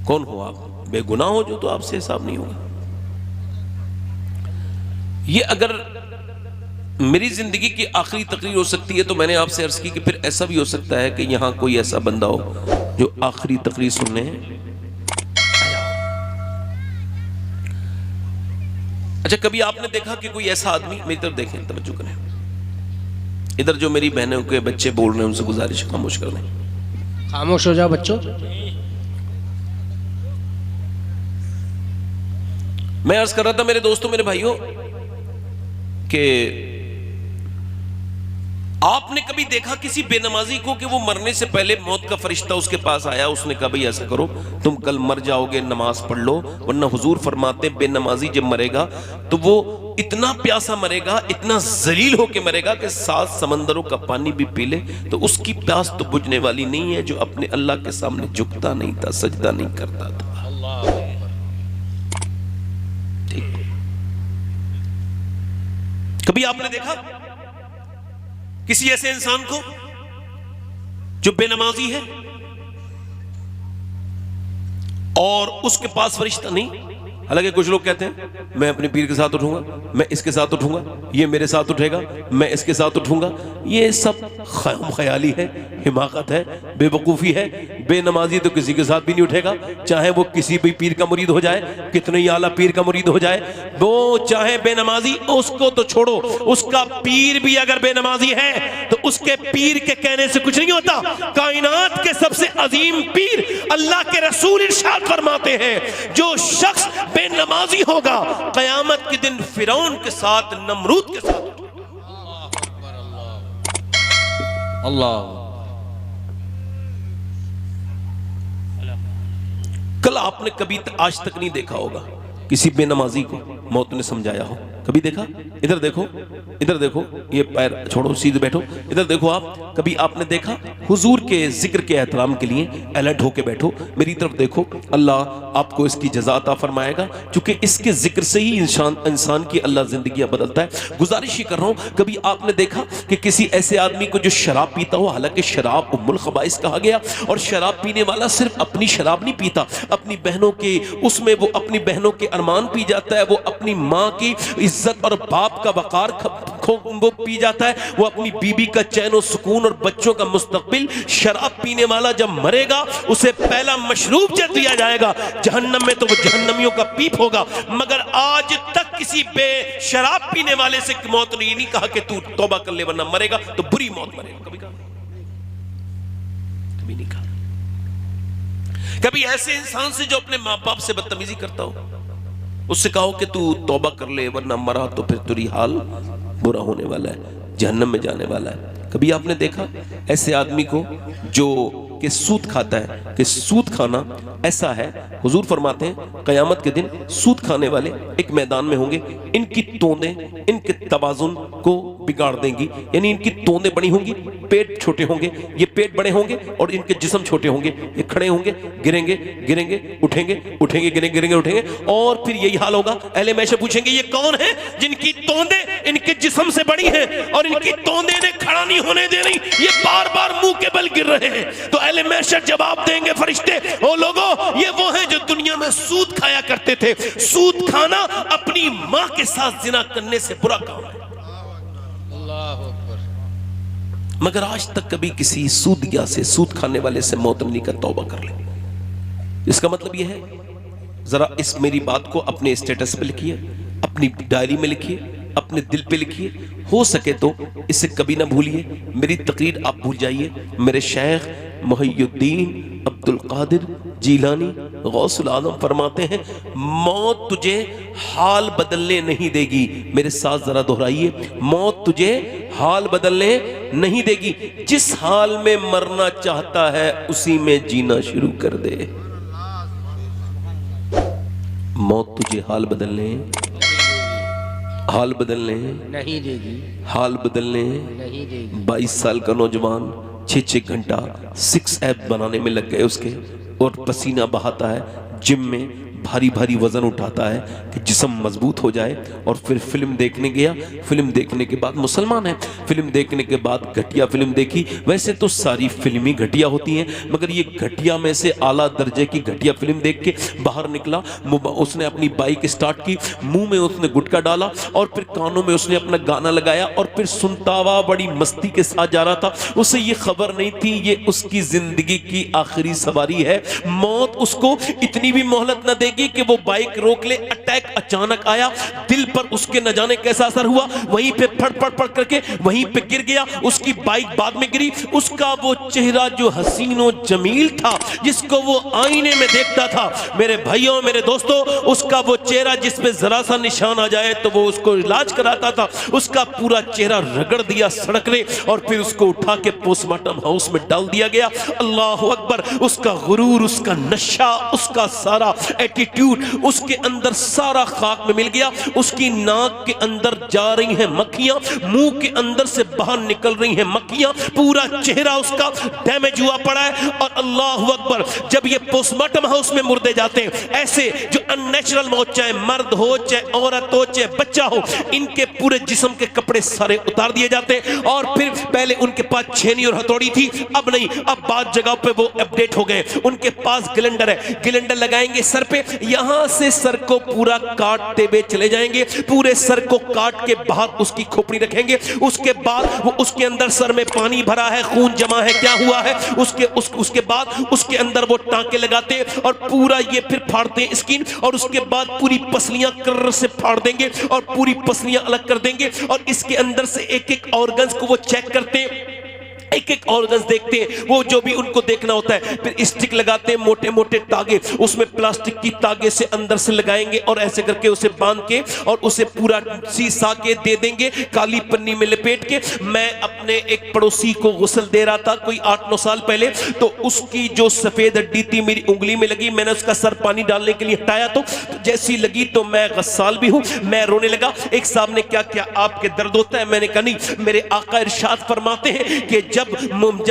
کون ہو آپ؟ بے گناہ ہو جو تو آپ سے حساب نہیں ہوگا. یہ اگر میری زندگی کی آخری تقریر ہو سکتی ہے تو میں نے آپ سے عرض کی کہ پھر ایسا بھی ہو سکتا ہے کہ یہاں کوئی ایسا بندہ ہو جو آخری تقریر سننے ہیں. اچھا، کبھی آپ نے دیکھا کہ کوئی ایسا آدمی، میری طرف دیکھیں، توجہ کریں، ادھر جو میری بہنوں کے بچے بول رہے ہیں ان سے گزارش خاموش کر دیں. خاموش ہو جاؤ بچوں. میں عرض کر رہا تھا میرے دوستوں، میرے بھائیوں، کہ آپ نے کبھی دیکھا کسی بے نمازی کو کہ وہ مرنے سے پہلے موت کا فرشتہ اس کے پاس آیا، اس نے کہا بھئی ایسا کرو، تم کل مر جاؤ گے، نماز پڑھ لو. ورنہ حضور فرماتے ہیں بے نمازی جب مرے گا تو وہ اتنا پیاسا مرے گا، اتنا ذلیل ہو کے مرے گا کہ 7 سمندروں کا پانی بھی پی لے تو اس کی پیاس تو بجھنے والی نہیں ہے، جو اپنے اللہ کے سامنے جھکتا نہیں تھا، سجدہ نہیں کرتا تھا. کبھی آپ نے دیکھا کسی ایسے انسان کو جو بے نمازی ہے اور اس کے پاس فرشتہ نہیں؟ حالانکہ کچھ لوگ کہتے ہیں میں اپنے پیر کے ساتھ اٹھوں گا، میں اس کے ساتھ اٹھوں گا، یہ میرے ساتھ اٹھے گا، میں اس کے ساتھ اٹھوں گا. یہ سب خیالی ہے، حماقت ہے، بے وقوفی ہے. بے نمازی تو کسی کے ساتھ بھی نہیں اٹھے گا، چاہے وہ کسی بھی پیر کا مرید ہو جائے، کتنے ہی اعلیٰ پیر کا مرید ہو جائے. وہ چاہے بے نمازی، اس کو تو چھوڑو، اس کا پیر بھی اگر بے نمازی ہے تو اس کے پیر کے کہنے سے کچھ نہیں ہوتا. کائنات کے سب سے عظیم پیر اللہ کے رسول ارشاد فرماتے ہیں جو شخص بے نمازی ہوگا قیامت کے دن فرعون کے ساتھ، نمرود کے ساتھ. اللہ. کل آپ نے کبھی آج تک نہیں دیکھا ہوگا کسی بے نمازی کو موت نے سمجھایا ہو. کبھی دیکھا؟ ادھر دیکھو، ادھر دیکھو، یہ پیر چھوڑو، سیدھے بیٹھو، ادھر دیکھو. آپ کبھی آپ نے دیکھا حضور کے ذکر کے احترام کے لیے الرٹ ہو کے بیٹھو، میری طرف دیکھو، اللہ آپ کو اس کی جزا عطا فرمائے گا، چونکہ اس کے ذکر سے ہی انسان کی اللہ زندگیاں بدلتا ہے. گزارش ہی کر رہا ہوں، کبھی آپ نے دیکھا کہ کسی ایسے آدمی کو جو شراب پیتا ہو، حالانکہ شراب ام الخبائث کہا گیا، اور شراب پینے والا صرف اپنی شراب نہیں پیتا، اپنی بہنوں کے، اس میں وہ اپنی بہنوں کے ارمان پی جاتا ہے، وہ اپنی ماں کی عزت اور باپ کا وقار وہ پی جاتا ہے، وہ اپنی بیوی کا چین و سکون اور بچوں کا مستقبل. شراب پینے والا جب مرے گا اسے پہلا مشروب جب دیا جائے گا جہنم میں تو وہ جہنمیوں کا پیپ ہوگا. مگر آج تک کسی بے شراب پینے والے سے موت نے یہ نہیں کہا کہ تو توبہ کر لے ورنہ مرے گا تو بری موت مرے گا. کبھی کہا؟ کبھی نہیں کہا. کبھی ایسے انسان سے جو اپنے ماں باپ سے بدتمیزی کرتا ہو اس سے کہو کہ تو توبہ کر لے ورنہ مرا تو پھر تیری حال برا ہونے والا ہے، جہنم میں جانے والا ہے. کبھی آپ نے دیکھا ایسے آدمی کو جو کہ سود کھاتا ہے کہ سود کھانا ایسا ہے، حضور فرماتے ہیں قیامت کے دن سود کھانے والے ایک میدان میں ہوں گے، ان کی توندیں ان کے توازن کو بگاڑ دیں گی. یعنی ان کی توندیں بڑی ہوں گی، پیٹ چھوٹے ہوں گے، یہ پیٹ بڑے ہوں گے اور ان کے جسم چھوٹے ہوں گے، یہ کھڑے ہوں گے، گریں گے، گریں گے، اٹھیں گے، اٹھیں گے، گریں گے، گریں گے، اٹھیں گے. اور پھر یہی حال ہوگا. اہل محشر پوچھیں گے یہ کون ہیں جن کی توندیں ان کے جسم سے بڑی ہیں اور ان کی توندیں انہیں کھڑا نہیں ہونے دے رہی، یہ بار بار منہ کے بل گر رہے ہیں. تو اہل محشر جواب دیں گے فرشتے، او لوگو یہ وہ ہیں جو دنیا میں سود کھایا کرتے تھے. سود کھانا اپنی ماں کے ساتھ زنا کرنے سے برا کام ہے. مگر آج تک کبھی کسی سودیا سے، سود کھانے والے سے موت نہیں کر توبہ کر لے. اس کا مطلب یہ ہے، ذرا اس میری بات کو اپنے اسٹیٹس پہ لکھیے، اپنی ڈائری میں لکھیے، اپنے دل پہ لکھیے، ہو سکے تو اسے کبھی نہ بھولیے. میری تقریر آپ بھول جائیے. میرے شیخ محی الدین عبد القادر جیلانی غوث العظم فرماتے ہیں موت تجھے حال بدلنے نہیں دے گی. میرے ساتھ ذرا دہرائیے، موت تجھے حال بدلنے نہیں دے گی. جس حال میں مرنا چاہتا ہے اسی میں جینا شروع کر دے. موت تجھے حال بدلنے نہیں دے گی، حال بدلنے. نہیں دے گی. 22 سال کا نوجوان 6 گھنٹہ 6 ایپ بنانے میں لگ گئے اس کے، اور پسینہ بہاتا ہے، جم میں بھاری بھاری وزن اٹھاتا ہے کہ جسم مضبوط ہو جائے. اور پھر فلم دیکھنے گیا، فلم دیکھنے کے بعد مسلمان ہے، فلم دیکھنے کے بعد گھٹیا فلم دیکھی. ویسے تو ساری فلمیں گھٹیا ہوتی ہیں مگر یہ گھٹیا میں سے اعلیٰ درجے کی گھٹیا فلم دیکھ کے باہر نکلا. اس نے اپنی بائک اسٹارٹ کی، منہ میں اس نے گٹکا ڈالا اور پھر کانوں میں اس نے اپنا گانا لگایا اور پھر سنتا ہوا بڑی مستی کے ساتھ جا رہا تھا. اسے یہ خبر نہیں تھی یہ اس کی زندگی کی آخری سواری ہے. موت اس کو اتنی بھی مہلت نہ دے گی کہ وہ بائک روک لے. اٹیک اچانک آیا، دل پر اس کے نہ جانے کیسا اثر ہوا، وہیں پہ پھڑ پڑ کر کے وہیں پہ گر گیا. اس کی بائک بعد میں گری. اس کا وہ چہرہ جو حسین و جمیل تھا، جس کو وہ آئینے میں دیکھتا تھا، میرے بھائیوں میرے دوستوں، اس کا وہ چہرہ جس پہ ذرا سا نشان آ جائے تو وہ اس کو علاج کراتا تھا، اس کا پورا چہرہ رگڑ دیا سڑک نے اور پھر اس کو اٹھا کے پوسٹ مارٹم ہاؤس میں ڈال دیا گیا. اللہ اکبر. اس کا غرور، اس کا نشہ، اس کا سارا ایٹیٹیوڈ ایٹیٹیوڈ اس کے اندر سارا خاک میں مل گیا. اس کی ناک کے اندر جا رہی ہیں مکھیاں, منہ کے اندر سے باہر نکل رہی ہیں مکھیاں, پورا چہرہ اس کا ڈیمیج ہوا پڑا ہے. اور اللہ اکبر, جب یہ پوسٹ مارٹم ہاؤس میں مردے جاتے ہیں, ایسے جو ان نیچرل موت, چاہے مرد ہو چاہے عورت ہو چاہے بچہ ہو, ان کے پورے جسم کے کپڑے سارے اتار دیے جاتے ہیں. اور پھر پہلے ان کے پاس چھینی اور ہتھوڑی تھی, اب نہیں, اب بعض جگہ پہ وہ اپڈیٹ ہو گئے, ان کے پاس گلنڈر ہے, گلنڈر لگائیں گے سر پہ, یہاں سے سر کو پورا کاٹتے ہوئے چلے جائیں گے, پورے سر کو کاٹ کے باہر اس کی کھوپڑی رکھیں گے. اس کے بعد وہ اس کے اندر سر میں پانی بھرا ہے, خون جمع ہے, کیا ہوا ہے, اس کے بعد اس کے اندر وہ ٹانکے لگاتے ہیں اور پورا یہ پھر پھاڑتے ہیں اسکین, اور اس کے بعد پوری پسلیاں کرر سے پھاڑ دیں گے اور پوری پسلیاں الگ کر دیں گے, اور اس کے اندر سے ایک ایک آرگنز کو وہ چیک کرتے ہیں, ایک ایک آرگنز دیکھتے ہیں, وہ جو بھی ان کو دیکھنا ہوتا ہے. پھر اسٹک لگاتے ہیں, موٹے موٹے تاگے, اس میں پلاسٹک کی تاگے سے اندر سے لگائیں گے اور ایسے کر کے اسے باندھ کے اور اسے پورا سیسا کے دے دیں گے, کالی پنی میں لپیٹ کے. میں اپنے ایک پڑوسی کو غسل دے رہا تھا کوئی 8-9 سال پہلے, تو اس کی جو سفید ہڈی تھی میری انگلی میں لگی, میں نے اس کا سر پانی ڈالنے کے لیے ہٹایا, تو جیسی لگی, تو میں غسال بھی ہوں, میں رونے لگا. ایک صاحب نے کیا کیا آپ کے درد ہوتا ہے؟ میں نے کہا نہیں, میرے آقا ارشاد فرماتے ہیں کہ جب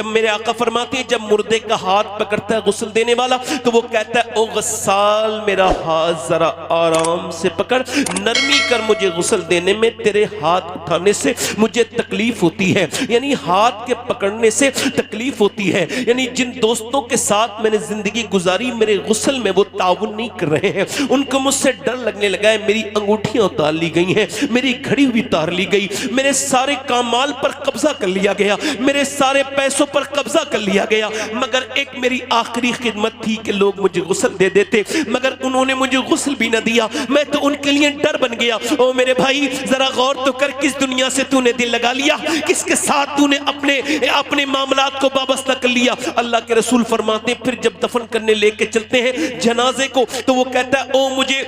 میرے آقا فرماتے ہیں جب مردے کا ہاتھ پکڑتا ہے غسل دینے والا, تو وہ کہتا ہے او غسال میرا ہاتھ ذرا آرام سے پکڑ, نرمی کر, مجھے غسل دینے میں تیرے ہاتھ اٹھانے سے مجھے تکلیف ہوتی ہے. یعنی ہاتھ کے پکڑنے سے تکلیف ہوتی ہے. یعنی جن دوستوں کے ساتھ میں نے زندگی گزاری, میرے غسل میں وہ تعاون نہیں کر رہے ہیں, ان کو مجھ سے ڈر لگنے لگا ہے. میری انگوٹھیاں اتار لی گئی ہیں, میری گھڑی بھی اتار لی گئی, میرے سارے کامال پر قبضہ کر لیا گیا, میرے سارے پیسوں پر قبضہ کر لیا گیا, مگر ایک میری آخری خدمت تھی کہ لوگ مجھے غسل دے دیتے, مگر انہوں نے مجھے غسل بھی نہ دیا, میں تو ان کے لیے ڈر بن گیا. او میرے بھائی ذرا غور تو کر, کس دنیا سے تو نے دل لگا لیا, کس کے ساتھ تو نے اپنے معاملات کو وابستہ کر لیا. اللہ کے رسول فرماتے ہیں پھر جب دفن کرنے لے کے چلتے ہیں جنازے کو, تو وہ کہتا ہے او مجھے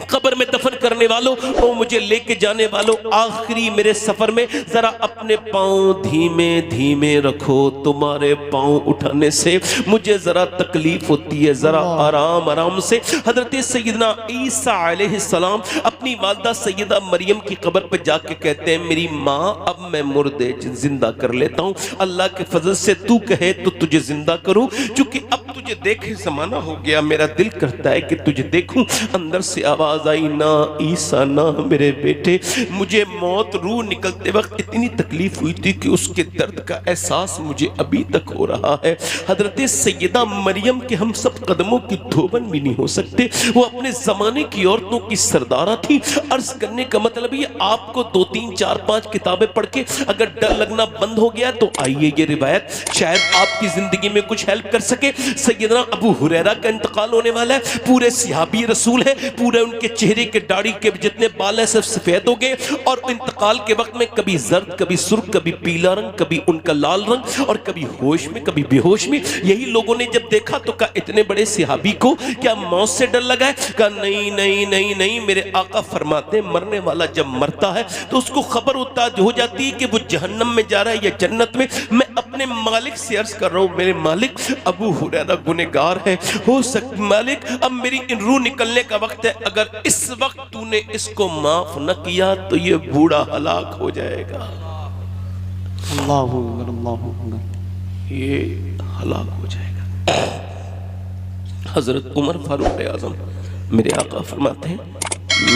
قبر میں دفن کرنے والوں, او مجھے لے کے جانے والوں, آخری میرے سفر میں ذرا اپنے پاؤں دھیمے دھیمے رکھو, تمہارے پاؤں اٹھانے سے مجھے ذرا تکلیف ہوتی ہے, ذرا آرام آرام سے. حضرت سیدنا عیسیٰ علیہ السلام اپنی والدہ سیدہ مریم کی قبر پہ جا کے کہتے ہیں میری ماں اب میں مردے زندہ کر لیتا ہوں, اللہ کے فضل سے تو کہے تو تجھے زندہ کروں, چونکہ اب تجھے دیکھے زمانہ ہو گیا, میرا دل کرتا ہے کہ تجھے دیکھوں. اندر سے آواز آئی نہ عیسیٰ نہ میرے بیٹے, مجھے موت روح نکلتے وقت اتنی تکلیف ہوئی تھی کہ اس کے درد کا احساس مجھے ابھی تک ہو رہا ہے. حضرت سیدہ مریم کے ہم سب قدموں کی دھوبن بھی نہیں ہو سکتے, وہ اپنے زمانے کی عورتوں کی سردارہ تھی. عرض کرنے کا مطلب یہ آپ کو 2, 3, 4, 5 کتابیں پڑھ کے اگر ڈر لگنا بند ہو گیا تو آئیے یہ روایت شاید آپ کی زندگی میں کچھ ہیلپ کر سکے. سیدنا ابو ہریرہ کا انتقال ہونے والا ہے, پورے صحابی رسول ہیں, پورے ان کے چہرے کے داڑھی کے جتنے بال ہیں سب سفید ہو گئے, اور انتقال کے وقت میں کبھی زرد, کبھی سرخ, کبھی پیلا رنگ, کبھی ان کا لال رنگ, اور کبھی ہوش میں کبھی بے ہوش میں. یہی لوگوں نے جب دیکھا تو کہا اتنے بڑے صحابی کو کیا موت سے ڈر لگا ہے؟ کہا نہیں نہیں نہیں نہیں, میرے آقا فرماتے ہیں مرنے والا جب مرتا ہے تو اس کو خبر ہو جاتی ہے کہ وہ جہنم میں جا رہا ہے یا جنت میں. میں اپنے مالک سے عرض کر رہا ہوں میرے مالک ابو ہریرہ گنہگار ہے, ہو سکتا مالک اب میری روح نکلنے کا وقت ہے, اگر اس وقت تو نے اس کو معاف نہ کیا تو یہ بوڑھا ہلاک ہو جائے گا. اللہ اکبر, اللہ اکبر, یہ ہلاک ہو جائے گا. حضرت عمر فاروق اعظم میرے آقا فرماتے ہیں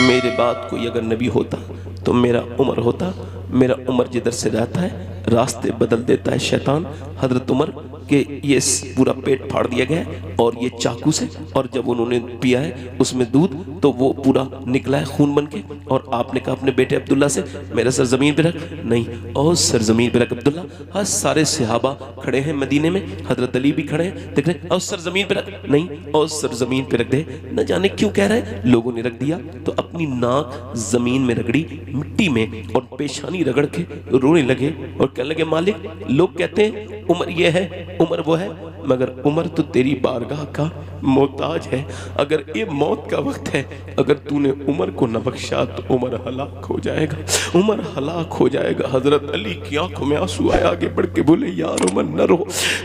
میرے بعد کوئی اگر نبی ہوتا تو میرا عمر ہوتا. میرا عمر جدھر سے رہتا ہے راستے بدل دیتا ہے شیطان. حضرت عمر کہ یہ پورا پیٹ پھاڑ دیا گیا اور یہ چاقو سے, اور جب انہوں نے پیا ہے اس میں دودھ تو وہ پورا نکلا ہے خون بن کے, اور آپ نے کہا اپنے بیٹے عبداللہ سے میرا سر زمین پہ رکھ. نہیں, اور سر زمین پہ رکھ عبداللہ. ہاں سارے صحابہ کھڑے ہیں مدینے میں, حضرت علی بھی کھڑے ہیں, دیکھ رہے اور سر زمین پہ رکھ. نہیں, اور سر زمین پہ رکھ دے. نہ جانے کیوں کہہ رہے ہیں, لوگوں نے رکھ دیا تو اپنی ناک زمین میں رگڑی مٹی میں, اور پیشانی رگڑ کے رونے لگے اور کہنے لگے مالک لوگ کہتے ہیں عمر یہ ہے عمر وہ ہے, مگر عمر تو تیری بارگاہ کا محتاج ہے. اگر یہ موت کا وقت ہے, اگر تو نے عمر کو نہ بخشا تو عمر ہلاک ہو جائے گا, عمر ہلاک ہو جائے گا. حضرت علی کی آنکھوں میں آنسو آئے, آگے بڑھ کے بولے یار عمر نہ رو,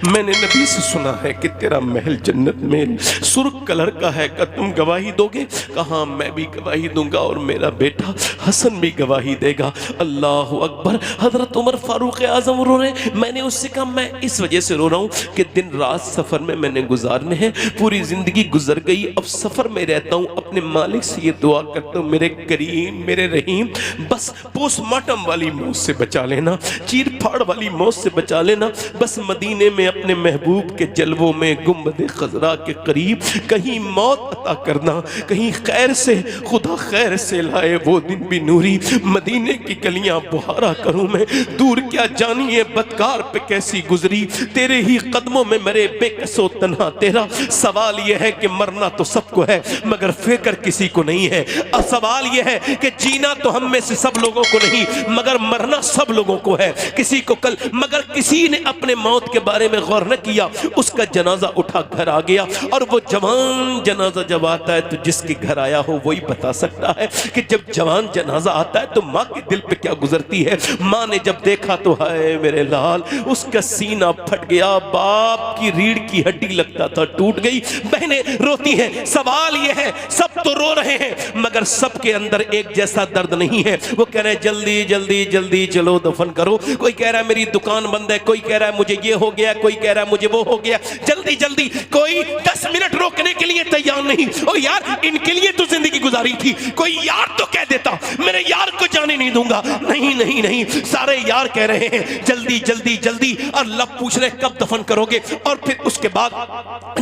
میں نے نبی سے سنا ہے کہ تیرا محل جنت میں سرخ کلر کا ہے, کہ تم گواہی دو گے؟ کہاں میں بھی گواہی دوں گا اور میرا بیٹا حسن بھی گواہی دے گا. اللہ اکبر. حضرت عمر فاروق اعظم رو رہے. میں نے اس سے کہا میں اس وجہ سے رو رہا ہوں کہ دن رات سفر میں نے گزارنے ہیں, پوری زندگی گزر گئی, اب سفر میں رہتا ہوں. اپنے مالک سے یہ دعا کرتا ہوں میرے کریم میرے رحیم, بس پوسٹ مارٹم والی موت سے بچا لینا, چیر پھاڑ والی موت سے بچا لینا. بس مدینے میں اپنے محبوب کے جلووں میں گنبد خضرا کے قریب کہیں موت عطا کرنا, کہیں خیر سے خدا خیر سے لائے وہ دن بھی نوری. مدینے کی گلیاں بہارا کروں میں, دور کیا جانیے بدکار پہ کیسی گزری, تیرے ہی قدموں میں مرے بے کس و تنہا تیرا. سوال یہ ہے کہ مرنا تو سب کو ہے مگر فکر کسی کو نہیں ہے. سوال یہ ہے کہ جینا تو ہم میں سے سب لوگوں کو نہیں مگر مرنا سب لوگوں کو ہے. کسی کو کل مگر کسی نے اپنے موت کے بارے میں غور نہ کیا, اس کا جنازہ اٹھا گھر آ گیا. اور وہ جوان جنازہ جب آتا ہے تو جس کے گھر آیا ہو وہی بتا سکتا ہے کہ جب جوان جنازہ آتا ہے تو ماں کے دل پہ کیا گزرتی ہے. ماں نے جب دیکھا تو ہائے میرے لال, اس کا سینہ پھٹ گیا, باپ کی ریڑھ کی ہڈی لگتا تھا ٹوٹ گئی. بہنیں روتی ہیں. سوال یہ ہے سب تو رو رہے ہیں مگر سب کے اندر ایک جیسا درد نہیں ہے. وہ کہہ رہے ہیں جلدی جلدی جلدی چلو دفن کرو. کوئی کہہ رہا ہے میری دکان بند ہے, کوئی کہہ رہا ہے مجھے یہ ہو گیا, کوئی کہہ رہا ہے مجھے وہ ہو گیا. جلدی جلدی, کوئی 10 منٹ روکنے کے لیے تیار نہیں. او یار ان کے لیے تو زندگی گزاری تھی, کوئی یار تو کہہ دیتا میرے یار کو جانے نہیں دوں گا. نہیں نہیں نہیں, سارے یار کہہ رہے ہیں جلدی جلدی جلدی. اور لب پوچھ رہے کب دفن کرو گے. اور پھر اس کے بعد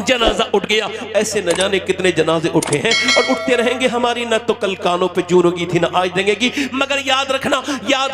جنازہ اٹھ گیا. ایسے نہ جانے کتنے جنازے اٹھے ہیں اور اٹھتے رہیں گے. ہماری نہ تو کل کانوں پہ جوں ہوگی تھی نہ آج دیں گی, مگر یاد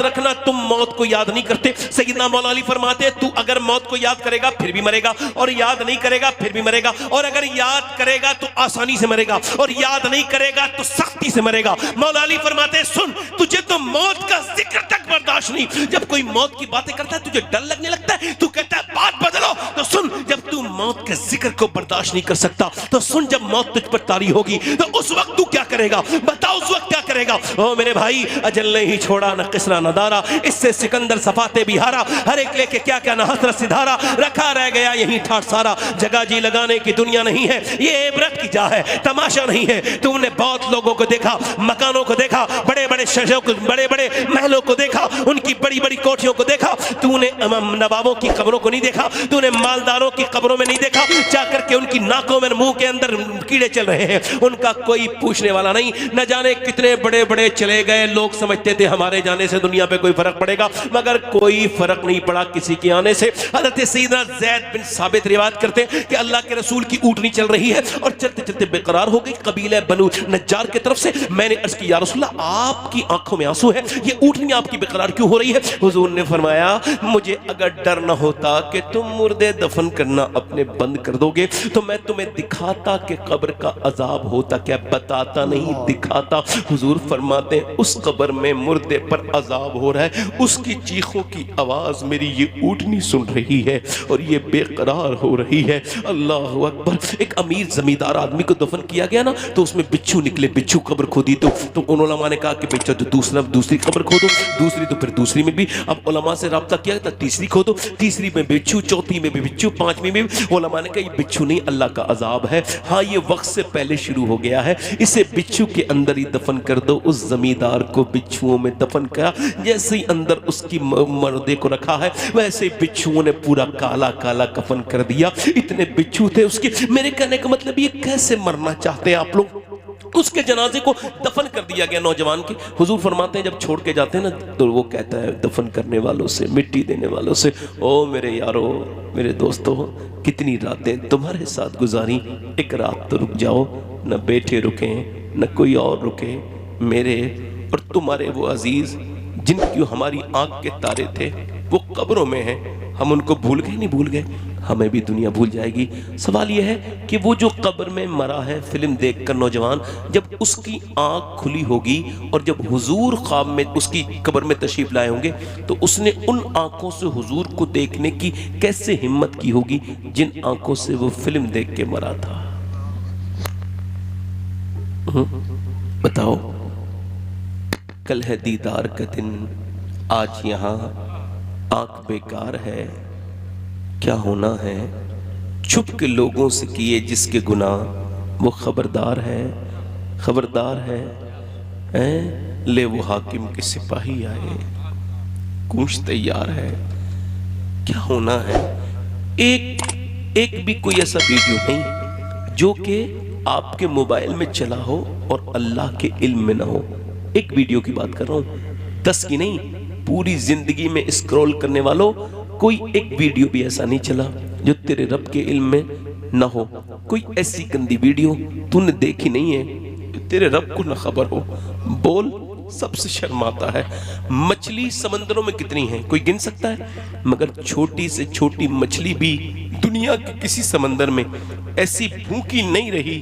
رکھنا تم موت کو یاد نہیں کرتے. سیدنا مولا علی فرماتے تو اگر موت کو یاد کرے گا پھر بھی مرے گا, اور یاد نہیں کرے گا پھر بھی مرے گا, اور اگر یاد کرے گا تو آسانی سے مرے گا, اور یاد نہیں کرے گا تو سختی سے مرے گا. مولا علی فرماتے سن, تجھے تو موت کا ذکر تک برداشت نہیں. جب کوئی موت کی باتیں کرتا ہے تجھے ڈر لگنے لگتا ہے, تو کہتا ہے بات بدلو. تو سن, جب تو موت کے ذکر کو برداشت نہیں کر سکتا تو سن, جب موت تجھ پر طاری ہوگی تو اس وقت تو کیا کرے گا, بتاؤ اس وقت کیا کرے گا. او میرے بھائی, اجل نے ہی چھوڑا نہ قسرا نہ دارا, اس سے سکندر صفاتے بھی ہارا, ہر ایک لے کے کیا کیا نہ حسرت سدھارا, رکھا رہ گیا یہیں ٹھاٹ سارا. جگہ جی لگانے کی دنیا نہیں ہے, یہ عبرت کی جا ہے, تماشا نہیں ہے. تم نے بہت لوگوں کو دیکھا, مکانوں کو دیکھا, بڑے بڑے شہروں کو, بڑے بڑے محلوں کو دیکھا, ان کی بڑی بڑی کوٹھیوں کو دیکھا. تو نے نوابوں کی قبروں کو نہیں دیکھا, تو نے مالداروں کی قبروں میں نہیں دیکھا, جا کر کے ان کی ناکوں میں منہ کے اندر کیڑے چل رہے ہیں, ان کا کوئی پوچھنے والا نہیں. نہ جانے کتنے بڑے بڑے چلے گئے, لوگ سمجھتے تھے ہمارے جانے سے دنیا پہ کوئی فرق پڑے گا, مگر کوئی فرق نہیں پڑا کسی کے آنے سے. حضرت سیدنا زید بن ثابت روایت کرتے کہ اللہ کے رسول کی اونٹنی چل رہی ہے اور چلتے چلتے بے قرار ہو گئی. قبیلہ بنو نجار کی طرف سے میں نے عرض کی یا رسول اللہ آپ کی آنکھوں میں آنسو ہے, یہ اونٹنی آپ کی بے قرار کیوں ہو رہی ہے؟ حضور نے فرمایا مجھے اگر ڈر نہ ہوتا کہ تم مردے دفن کرنا اپنے بند کر دو گے تو میں تمہیں دکھاتا کہ قبر کا عذاب ہوتا, کیا بتاتا نہیں دکھاتا. حضور فرماتے ہیں اس قبر میں مردے پر عذاب ہو رہا ہے, اس کی چیخوں کی آواز میری یہ اونٹنی سن رہی ہے اور یہ بے قرار ہو رہی ہے. اللہ اکبر. ایک امیر زمیندار آدمی کو دفن کیا گیا نا, تو اس میں بچھو نکلے, بچھو قبر کھودی تو ان علماء نے کہا کہ بچہ تو دوسری قبر کھودو, دوسری تو پھر دوسری میں بھی. اب علماء سے رابطہ کیا تھا, تیسری کھودو, تیسری میں بچھو, چوتھی میں بھی بچھو, پانچویں میں بھی. علماء نے کہا یہ بچھو نہیں, اللہ کا عذاب ہے. ہاں یہ وقت سے پہلے شروع ہو گیا ہے, اسے بچھو کے اندر ہی دفن کر دو. اس زمیندار کو بچھوؤں میں دفن کیا, جیسے ہی اندر اس کی مردے کو رکھا ہے ویسے بچھوؤں نے پورا کالا کالا کفن کر دیا. اتنے بچھو تھے اس کے. میرے کہنے کا مطلب یہ کیسے مرنا چاہتے ہیں آپ لوگ. اس کے جنازے کو دفن کر دیا گیا نوجوان کے. حضور فرماتے ہیں جب چھوڑ کے جاتے ہیں نا تو وہ کہتا ہے دفن کرنے والوں سے, مٹی دینے والوں سے, او میرے یارو, میرے دوستو, کتنی راتیں تمہارے ساتھ گزاری, ایک رات تو رک جاؤ. نہ بیٹے رکیں نہ کوئی اور رکے. میرے اور تمہارے وہ عزیز جن کی ہماری آنکھ کے تارے تھے وہ قبروں میں ہیں, ہم ان کو بھول گئے نہیں بھول گئے، ہمیں بھی دنیا بھول جائے گی۔ سوال یہ ہے کہ وہ جو قبر میں مرا ہے فلم دیکھ کر نوجوان، جب اس کی آنکھ کھلی ہوگی اور جب حضور خواب میں اس کی قبر میں تشریف لائے ہوں گے تو اس نے ان آنکھوں سے حضور کو دیکھنے کی کیسے ہمت کی ہوگی جن آنکھوں سے وہ فلم دیکھ کے مرا تھا؟ بتاؤ، کل ہے دیدار کا دن، آج یہاں آنکھ بیکار ہے، کیا ہونا ہے؟ چھپ کے لوگوں سے کیے جس کے گناہ وہ خبردار ہے، خبردار ہے، لے وہ حاکم کے سپاہی آئے، کوش تیار ہے، کیا ہونا ہے؟ ایک بھی کوئی ایسا ویڈیو نہیں جو کہ آپ کے موبائل میں چلا ہو اور اللہ کے علم میں نہ ہو۔ ایک ویڈیو کی بات کر رہا ہوں، 10 کی نہیں، پوری زندگی میں اسکرول کرنے والوں کوئی ایک ویڈیو بھی ایسا نہیں چلا جو تیرے رب کے علم میں نہ ہو۔ کوئی ایسی گندی ویڈیو تو نے دیکھی نہیں ہے جو تیرے رب کو نہ خبر ہو۔ بول، سب سے شرماتا ہے۔ مچھلی سمندروں میں کتنی ہیں کوئی گن سکتا ہے؟ مگر چھوٹی سے چھوٹی مچھلی بھی دنیا کے کسی سمندر میں ایسی بھوکی نہیں رہی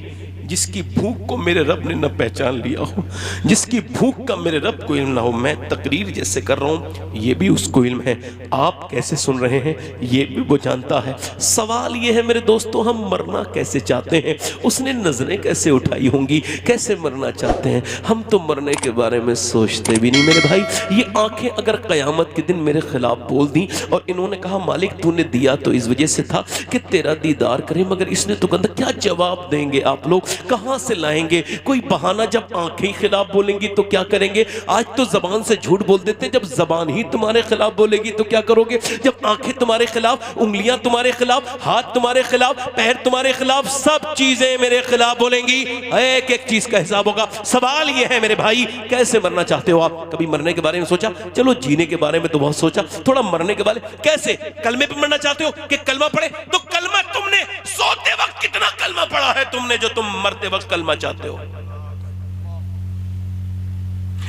جس کی بھوک کو میرے رب نے نہ پہچان لیا ہو، جس کی بھوک کا میرے رب کو علم نہ ہو۔ میں تقریر جیسے کر رہا ہوں یہ بھی اس کو علم ہے، آپ کیسے سن رہے ہیں یہ بھی وہ جانتا ہے۔ سوال یہ ہے میرے دوستوں، ہم مرنا کیسے چاہتے ہیں؟ اس نے نظریں کیسے اٹھائی ہوں گی؟ کیسے مرنا چاہتے ہیں؟ ہم تو مرنے کے بارے میں سوچتے بھی نہیں میرے بھائی۔ یہ آنکھیں اگر قیامت کے دن میرے خلاف بول دیں اور انہوں نے کہا مالک تو نے دیا تو اس وجہ سے تھا کہ تیرا دیدار کریں، مگر اس نے تو گندہ، کیا جواب دیں گے آپ لوگ؟ کہاں سے لائیں گے کوئی بہانہ؟ جب آنکھیں خلاف بولیں گی تو کیا کریں گے؟ آج تو زبان سے جھوٹ بول دیتے، جب زبان ہی تمہارے خلاف بولے گی تو کیا کرو گے؟ جب آنکھیں تمہارے خلاف، انگلیاں تمہارے خلاف، ہاتھ تمہارے خلاف، پیر تمہارے خلاف، سب چیزیں میرے خلاف بولیں گی، ایک ایک چیز کا حساب ہوگا۔ سوال یہ ہے میرے بھائی، کیسے مرنا چاہتے ہو آپ؟ کبھی مرنے کے بارے میں سوچا؟ چلو جینے کے بارے میں تو بہت سوچا، تھوڑا مرنے کے بارے میں کیسے؟ کلمے پہ مرنا چاہتے ہو کہ کلمہ پڑھے؟ تو کلمہ تم نے سوتے وقت کتنا کلمہ پڑھا ہے تم نے جو تم مرتے وقت کلمہ چاہتے ہو؟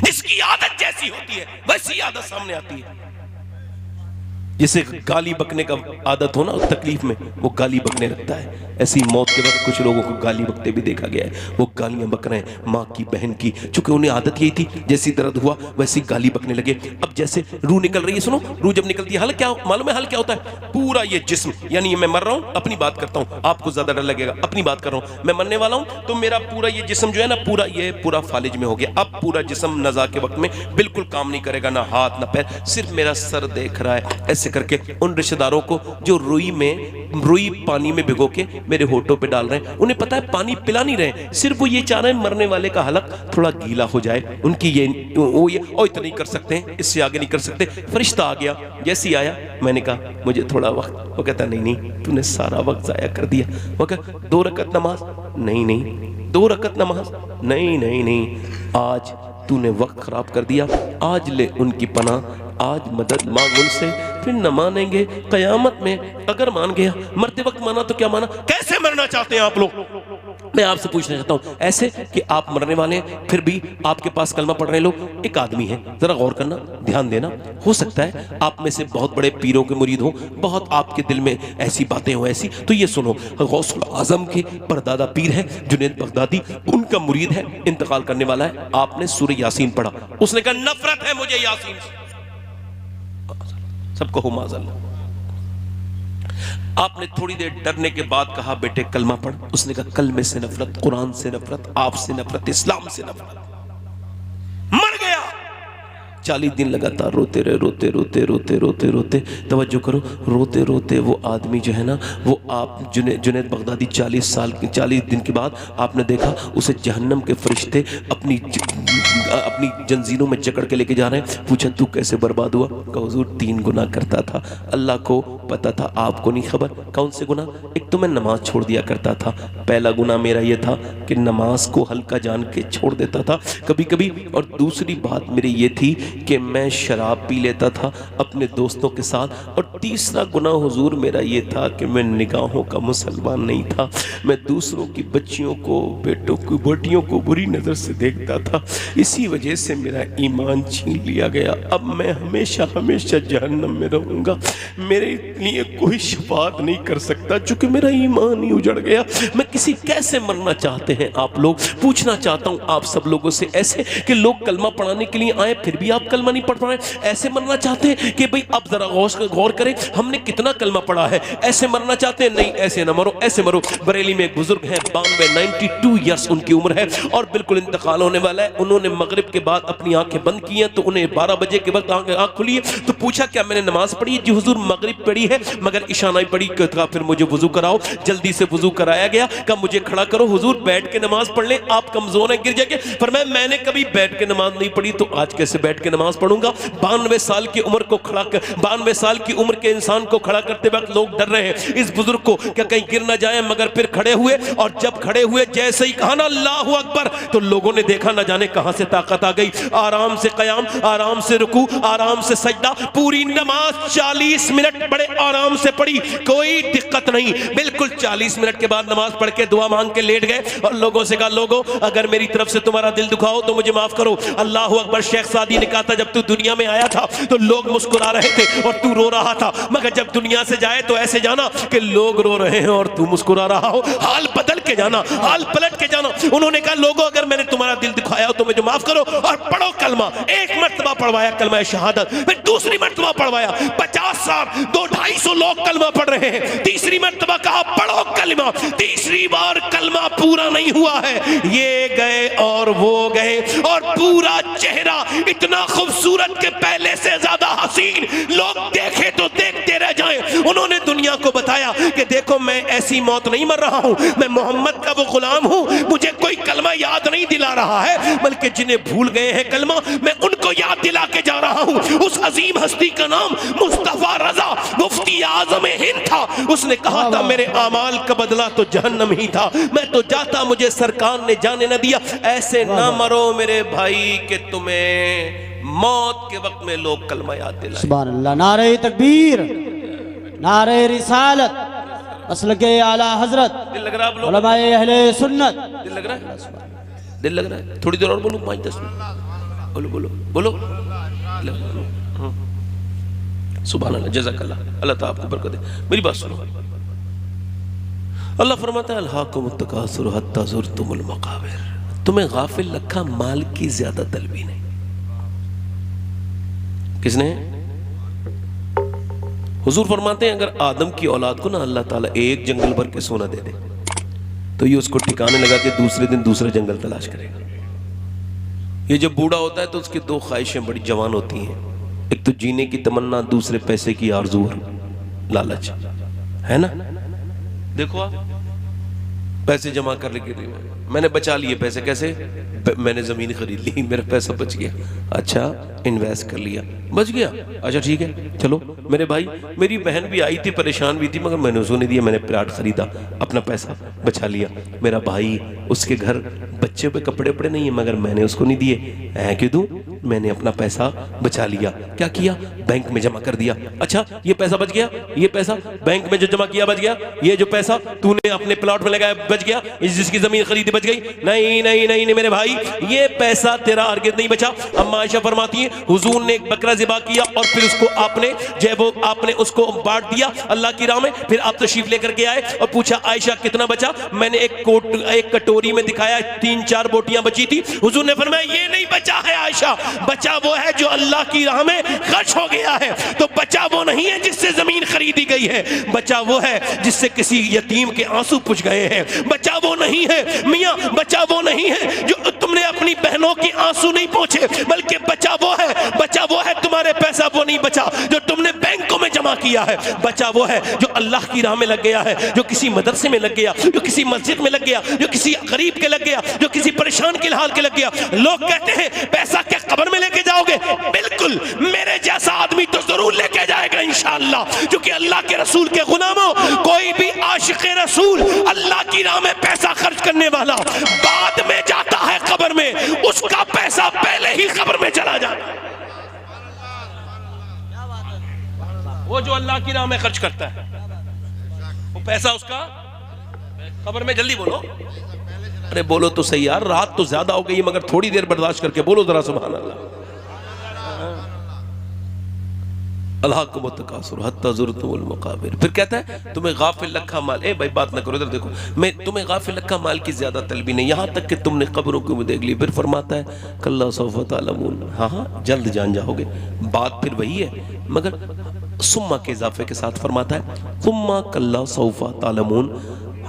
جس کی عادت جیسی ہوتی ہے ویسی عادت سامنے آتی ہے۔ جسے گالی بکنے کا عادت ہونا تکلیف میں، وہ گالی بکنے لگتا ہے۔ ایسی موت کے وقت کچھ لوگوں کو گالی بکتے بھی دیکھا گیا ہے، وہ گالیاں بک رہے ہیں ماں کی، بہن کی، چونکہ انہیں عادت یہی تھی، جیسی درد ہوا ویسی گالی بکنے لگے۔ اب جیسے روح نکل رہی ہے، سنو، روح جب نکلتی ہے حل کیا معلوم ہے؟ حل کیا ہوتا ہے؟ پورا یہ جسم، یعنی میں مر رہا ہوں، اپنی بات کرتا ہوں، آپ کو زیادہ ڈر لگے گا، اپنی بات کر رہا ہوں، میں مرنے والا ہوں تو میرا پورا یہ جسم جو ہے نا پورا فالج میں ہو گیا۔ اب پورا جسم نزا کے وقت میں بالکل کام نہیں کرے گا، نہ ہاتھ نہ پیر، صرف میرا سر دیکھ رہا ہے۔ ایسے کر کے ان رشتہ داروں کو جو روئی پانی میں بھگو کے میرے ہونٹوں پہ ڈال رہے ہیں، انہیں پتا ہے پانی پلا نہیں رہے، صرف وہ یہ چاہ رہے ہیں مرنے والے کا حلق تھوڑا گیلا ہو جائے۔ ان کی وہ اتنا نہیں کر سکتے ہیں، اس سے آگے نہیں کر سکتے۔ فرشتہ آ گیا، جیسی آیا میں نے کہا مجھے تھوڑا وقت، وہ کہتا نہیں تو نے سارا وقت ضائع کر دیا۔ وہ کہا 2 رکعت نماز، نہیں 2 رکعت نماز، نہیں آج تو نے وقت خراب کر دیا، آج لے ان کی پناہ، آج مدد مانگ ان سے، پھر نہ مانیں گے قیامت میں۔ اگر مان گیا، مرتے وقت مانا تو کیا مانا؟ کیسے مرنا چاہتے ہیں آپ لوگ؟ میں آپ سے پوچھنا چاہتا ہوں، ایسے کہ آپ مرنے والے ہیں پھر بھی آپ کے پاس کلمہ پڑھ رہے لوگ؟ ایک آدمی ہے، ذرا غور کرنا، دھیان دینا، ہو سکتا ہے آپ میں سے بہت بڑے پیروں کے مرید ہوں، بہت آپ کے دل میں ایسی باتیں ہوں ایسی، تو یہ سنو، غوث الاعظم کے پردادا پیر ہے جنید بغدادی، ان کا مرید ہے، انتقال کرنے والا ہے۔ آپ نے سورہ یاسین پڑھا، اس نے کہا نفرت ہے مجھے یاسین سے، سب کو ہو معاذ اللہ۔ آپ نے تھوڑی دیر ڈرنے کے بعد کہا بیٹے کلمہ پڑھ، اس نے کہا کلمے سے نفرت، قرآن سے نفرت، آپ سے نفرت، اسلام سے نفرت، مر گیا۔ 40 دن لگاتار روتے رہے، روتے، توجہ کرو، روتے وہ آدمی جو ہے نا، وہ آپ جنید بغدادی 40 دن کے بعد آپ نے دیکھا اسے جہنم کے فرشتے اپنی جنزیروں میں جکڑ کے لے کے جا رہے ہیں۔ پوچھا تو کیسے برباد ہوا؟ کہا حضور 3 گناہ کرتا تھا، اللہ کو پتہ تھا، آپ کو نہیں خبر۔ کون سے گناہ؟ ایک تو میں نماز چھوڑ دیا کرتا تھا، پہلا گناہ میرا یہ تھا کہ نماز کو ہلکا جان کے چھوڑ دیتا تھا کبھی کبھی، اور دوسری بات میری یہ تھی کہ میں شراب پی لیتا تھا اپنے دوستوں کے ساتھ، اور تیسرا گناہ حضور میرا یہ تھا کہ میں نگاہوں کا مسلمان نہیں تھا، میں دوسروں کی بچیوں کو، بیٹیوں کو بری نظر سے دیکھتا تھا، اسی وجہ سے میرا ایمان چھین لیا گیا۔ اب میں ہمیشہ ہمیشہ جہنم میں رہوں گا، میرے لیے کوئی شفاعت نہیں کر سکتا چونکہ میرا ایمان ہی اجڑ گیا۔ میں کسی کیسے مرنا چاہتے ہیں آپ لوگ؟ پوچھنا چاہتا ہوں آپ سب لوگوں سے، ایسے کہ لوگ کلمہ پڑھانے کے لیے آئے پھر بھی آپ کلمہ نہیں پڑھ پائے؟ ایسے مرنا چاہتے ہیں کہ بھئی اب ذرا غور کریں ہم نے کتنا کلمہ پڑھا ہے؟ ایسے مرنا چاہتے ہیں؟ نہیں ایسے نہ مرو، ایسے مرو۔ بریلی میں ایک بزرگ ہیں 92 ایئرس ان کی عمر ہے اور بالکل انتقال ہونے والا ہے۔ انہوں نے مغرب کے بعد اپنی آنکھیں بند کی ہیں تو انہیں 12 بجے کے وقت آنکھ کھلی ہے تو پوچھا کیا میں نے نماز پڑھی ہے؟ جی حضور مغرب پڑھی ہے مگر عشاء نہیں پڑھی۔ کہا پھر مجھے وضو کراؤ۔ جلدی سے وضو کرایا گیا، کہا مجھے کھڑا کرو، حضور بیٹھ کے نماز پڑھ لیں، آپ کمزور ہیں گر جائیں گے۔ فرمایا میں نے کبھی بیٹھ کے نماز نہیں پڑھی تو آج کیسے بیٹھ کے نماز پڑھوں گا؟ 92 سال کی عمر کو کھڑا کر 92 سال کی عمر کے انسان کو کھڑا کرتے وقت لوگ ڈر رہے ہیں اس بزرگ کو کہ کہیں گر نہ جائیں، مگر پھر کھڑے ہوئے اور جب کھڑے ہوئے جیسے ہی کہا نا اللہ اکبر تو لوگوں نے دیکھا نہ جانے کہاں سے طاقت آ گئی، آرام سے قیام، آرام سے رکوع، آرام سے سجدہ، پوری نماز 40 منٹ بڑے آرام سے پڑھی، کوئی دقت نہیں۔ بالکل 40 منٹ کے بعد نماز پڑھ کے دعا مانگ کے لیٹ گئے اور لوگوں سے کہا لوگوں اگر میری طرف سے تمہارا دل دکھاؤ تو مجھے معاف کرو۔ اللہ اکبر۔ شیخ سعدی نے کہا تھا جب تو دنیا میں آیا تھا تو لوگ مسکرا رہے تھے اور تو رو رہا تھا، مگر جب دنیا سے جائے تو ایسے جانا کہ لوگ رو رہے ہیں اور تو مسکرا رہا ہو، حال بدل کے جانا، حال پلٹ کے جانا۔ انہوں نے کہا لوگوں اگر میں نے تمہارا دل دکھایا تو مجھے معاف کرو اور پڑھو کلمہ۔ ایک مرتبہ پڑھوایا کلمہ شہادت، پھر دوسری مرتبہ پڑھوایا، 50 سال 200-250 لوگ کلمہ پڑھ رہے ہیں، تیسری مرتبہ کہا پڑھو کلمہ، تیسری بار کلمہ پورا نہیں ہوا ہے، یہ گئے اور وہ گئے اور پورا چہرہ اتنا خوبصورت کہ پہلے سے زیادہ حسین، لوگ دیکھے تو دیکھتے رہ جائیں۔ انہوں نے دنیا کو بتایا کہ دیکھو میں ایسی موت نہیں مر رہا ہوں، میں محمد کا وہ غلام ہوں، مجھے کوئی کلمہ یاد نہیں دلا رہا ہے بلکہ جنہیں بھول گئے ہیں کلمہ میں ان کو یاد دلا کے جا رہا ہوں۔ اس عظیم ہستی کا نام مصطفیٰ رضا مفتی اعظم ہند تھا، اس نے کہا تھا میرے اعمال کا بدلہ تو جہنم ہی تھا، میں تو جاتا مجھے سرکار نے جانے نہ دیا۔ ایسے نہ مرو میرے بھائی کہ تمہیں موت کے وقت میں لوگ کلمہ یاد دلائیں۔ سبحان اللہ۔ نعرہ تکبیر، نعرہ رسالت، مسلک اعلی حضرت، دل لگ رہا ہے آپ لوگ؟ علماء اہل سنت۔ دل لگ رہا ہے؟ دل لگ رہا ہے؟ تھوڑی دیر اور بولو، 5-10 منٹ بولو بولو بولو۔ سبحان اللہ، جزاک اللہ، اللہ تعالیٰ آپ کو برکت دے۔ میری بات سنو، اللہ فرماتا ہے الہاکم التکاثر حتی زرتم المقابر، تمہیں غافل رکھا مال کی زیادہ طلبی نہیں۔ کس نے؟ حضور فرماتے ہیں اگر آدم کی اولاد کو نا اللہ تعالیٰ ایک جنگل بھر کے سونا دے دے تو یہ اس کو ٹھکانے لگا کے دوسرے دن دوسرا جنگل تلاش کرے گا۔ یہ جب بوڑھا ہوتا ہے تو اس کی 2 خواہشیں بڑی جوان ہوتی ہیں، ایک تو جینے کی تمنا، دوسرے پیسے کی آرزو لالچ، ہے نا؟ دیکھو آپ پیسے جمع کر لے کے میں نے بچا لیے پیسے، کیسے؟ میں نے زمین خرید لی، میرا پیسہ بچ گیا، اچھا انویسٹ کر لیا، بچ گیا، اچھا ٹھیک ہے چلو۔ میرے بھائی میری بہن بھی آئی تھی، پریشان بھی تھی، مگر میں نے اس کو نہیں دیا، میں نے پلاٹ خریدا، اپنا پیسہ بچا لیا۔ میرا بھائی اس کے گھر بچے پہ کپڑے پڑے نہیں ہیں مگر میں نے اس کو نہیں دیے، ہیں کیوں دوں؟ میں نے اپنا پیسہ بچا لیا، کیا کیا؟ بینک میں جمع کر دیا۔ اچھا یہ پیسہ بچ گیا، یہ پیسہ بینک میں جو جمع کیا بچ گیا، یہ جو پیسہ تو نے اپنے پلاٹ میں لگایا بچ گیا، جس کی زمین خریدی بچ گئی؟ نہیں نہیں نہیں میرے بھائی، یہ پیسہ تیرا ہرگز نہیں بچا۔ اما عائشہ فرماتی ہیں حضور نے ایک بکرا ذبح کیا اور پھر اس کو آپ نے اس کو بانٹ دیا اللہ کی راہ میں، پھر آپ تشریف لے کر کے آئے اور پوچھا عائشہ کتنا بچا؟ میں نے ایک کٹوری میں دکھایا 3-4 بوٹیاں بچی تھی۔ حضور نے فرمایا یہ نہیں بچا ہے عائشہ، بچا وہ ہے جو اللہ کی راہ میں خرچ ہو گیا ہے، تو بچا وہ نہیں ہے جس سے زمین خریدی گئی ہے، بچا وہ ہے جس سے کسی یتیم کے آنسو پوچھ گئے ہیں، بچا وہ نہیں ہے میاں، بچا وہ نہیں ہے جو تم نے اپنی بہنوں کے آنسو نہیں پوچھے، بلکہ بچا وہ ہے تمہارے پیسہ وہ نہیں بچا جو تم نے بینکوں میں جمع کیا ہے، بچا وہ ہے جو اللہ کی راہ میں لگ گیا ہے، جو کسی مدرسے میں لگ گیا، جو کسی مسجد میں لگ گیا، جو کسی غریب کے لگ گیا، جو کسی پریشان کے حال کے لگ گیا۔ لوگ کہتے ہیں پیسہ کیا قبر میں لے کے جاؤ گے؟ بالکل، میرے جیسا آدمی تو ضرور لے کے جائے گا انشاءاللہ۔ انشاءاللہ، کیونکہ اللہ کے رسول کے غلاموں، کوئی بھی عاشق رسول اللہ کی راہ میں پیسہ خرچ کرنے والا بعد میں جاتا ہے قبر میں، اس کا پیسہ پہلے ہی قبر میں چلا جاتا ہے۔ وہ جو اللہ کی راہ میں خرچ کرتا ہے وہ پیسہ اس کا قبر میں، جلدی بولو، ارے بولو تو صحیح یار، رات تو زیادہ ہو گئی مگر تھوڑی دیر برداشت کر کے بولو ذرا سبحان اللہ۔ الہاکم التکاثر حتی زرتم المقابر، پھر کہتا ہے تمہیں غافل رکھا مال، اے بھائی بات نہ کرو، ادھر دیکھو، میں تمہیں غافل رکھا مال کی زیادہ طلبی نہیں، یہاں تک کہ تم نے قبروں کو بھی دیکھ لی۔ پھر فرماتا ہے کلا سوف تعلمون، ہاں ہاں جلد جان جاؤ گے، بات پھر وہی ہے مگر ثم کے اضافے کے ساتھ فرماتا ہے ثم کلا سوف تعلمون،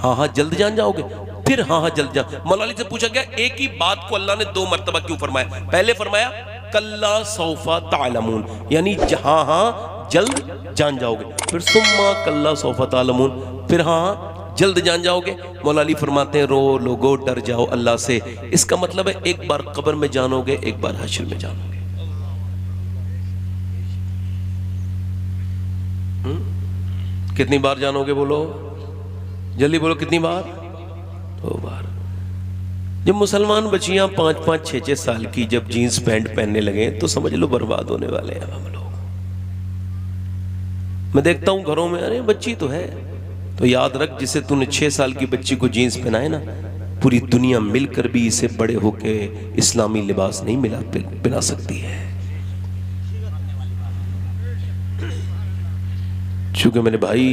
ہاں ہاں جلد جان جاؤ گے، پھر ہاں ہاں جلد جان۔ مولا علی سے پوچھا گیا ایک ہی بات کو اللہ نے دو مرتبہ کیوں فرمایا؟ پہلے فرمایا کلا سوف تعلمون، یعنی جہاں ہاں جلد جان جاؤ گے، پھر ثم کلا سوف تعلمون، پھر ہاں جلد جان جاؤ گے۔ مولا علی فرماتے ہیں رو لوگو ڈر جاؤ اللہ سے، اس کا مطلب ہے ایک بار قبر میں جانو گے، ایک بار حشر میں جانو گے۔ کتنی بار جانو گے؟ بولو جلدی بولو، کتنی بار؟ دو بار۔ جب مسلمان بچیاں 5-5 6-6 سال کی جب جینز پینٹ پہننے لگے تو سمجھ لو برباد ہونے والے ہیں ہم لوگ۔ میں دیکھتا ہوں گھروں میں، ارے بچی تو ہے، تو یاد رکھ جسے تو نے 6 سال کی بچی کو جینز پہنائے نا، پوری دنیا مل کر بھی اسے بڑے ہو کے اسلامی لباس نہیں پہنا سکتی ہے۔ چونکہ میرے بھائی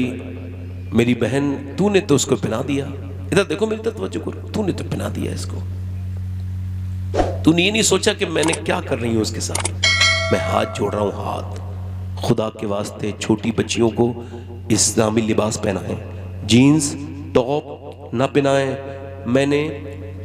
میری بہن، تو نے تو اس کو پہنا دیا، ادھر دیکھو میری طرف توجہ کرو، تو نے تو پہنا دیا اس کو، تو نے یہ نہیں سوچا کہ میں نے کیا کر رہی ہوں اس کے ساتھ۔ میں ہاتھ جوڑ رہا ہوں، ہاتھ خدا کے واسطے چھوٹی بچیوں کو اسلامی لباس پہنائیں، جینز ٹاپ نہ پہنائیں۔ میں نے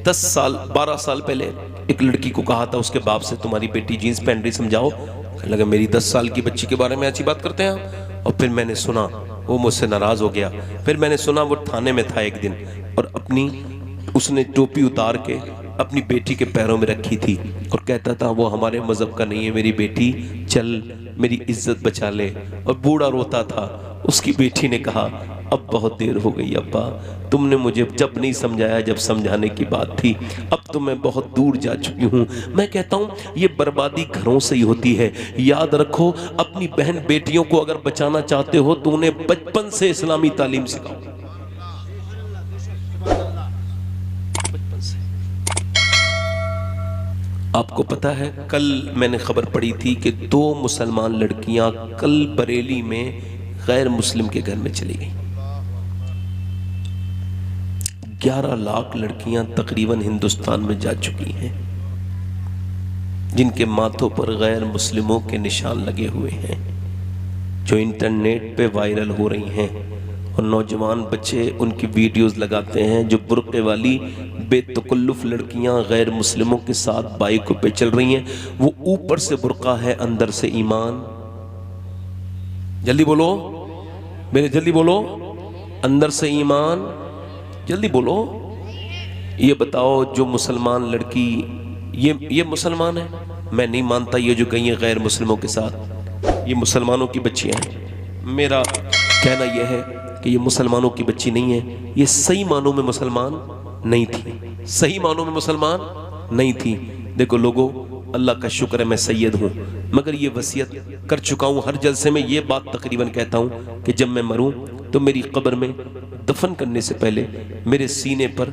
12 سال پہلے ایک لڑکی کو کہا تھا اس کے باپ سے تمہاری بیٹی جینز پہن رہی سمجھاؤ، کہنے لگا میری 10 سال کی بچی کے بارے میں ایسی بات کرتے ہیں۔ اور پھر میں نے سنا وہ مجھ سے ناراض ہو گیا، پھر میں نے سنا وہ تھانے میں تھا ایک دن اور اس نے ٹوپی اتار کے اپنی بیٹی کے پیروں میں رکھی تھی اور کہتا تھا وہ ہمارے مذہب کا نہیں ہے میری بیٹی، چل میری عزت بچا لے، اور بوڑھا روتا تھا۔ اس کی بیٹی نے کہا اب بہت دیر ہو گئی ابا، تم نے مجھے جب نہیں سمجھایا جب سمجھانے کی بات تھی، اب تو میں بہت دور جا چکی ہوں۔ میں کہتا ہوں یہ بربادی گھروں سے ہی ہوتی ہے۔ یاد رکھو اپنی بہن بیٹیوں کو اگر بچانا چاہتے ہو تو انہیں بچپن سے اسلامی تعلیم سکھاؤ، بچپن سے۔ آپ کو پتہ ہے کل میں نے خبر پڑھی تھی کہ 2 مسلمان لڑکیاں کل بریلی میں غیر مسلم کے گھر میں چلی گئیں۔ 11 لاکھ لڑکیاں تقریباً ہندوستان میں جا چکی ہیں جن کے ماتھوں پر غیر مسلموں کے نشان لگے ہوئے ہیں، جو انٹرنیٹ پہ وائرل ہو رہی ہیں، اور نوجوان بچے ان کی ویڈیوز لگاتے ہیں، جو برقعے والی بے تکلف لڑکیاں غیر مسلموں کے ساتھ بائکوں پہ چل رہی ہیں، وہ اوپر سے برقع ہے اندر سے ایمان۔ جلدی بولو میرے، جلدی بولو، اندر سے ایمان، جلدی بولو۔ یہ بتاؤ جو مسلمان لڑکی یہ مسلمان ہے؟ میں نہیں مانتا یہ جو گئی ہیں غیر مسلموں کے ساتھ، یہ مسلمانوں کی بچیاں ہیں۔ میرا کہنا یہ ہے کہ یہ مسلمانوں کی بچی نہیں ہے، یہ صحیح معنوں میں مسلمان نہیں تھی، صحیح معنوں میں مسلمان نہیں تھی۔ دیکھو لوگوں، اللہ کا شکر ہے میں سید ہوں، مگر یہ وصیت کر چکا ہوں، ہر جلسے میں یہ بات تقریباً کہتا ہوں کہ جب میں مروں تو میری قبر میں دفن کرنے سے پہلے میرے سینے پر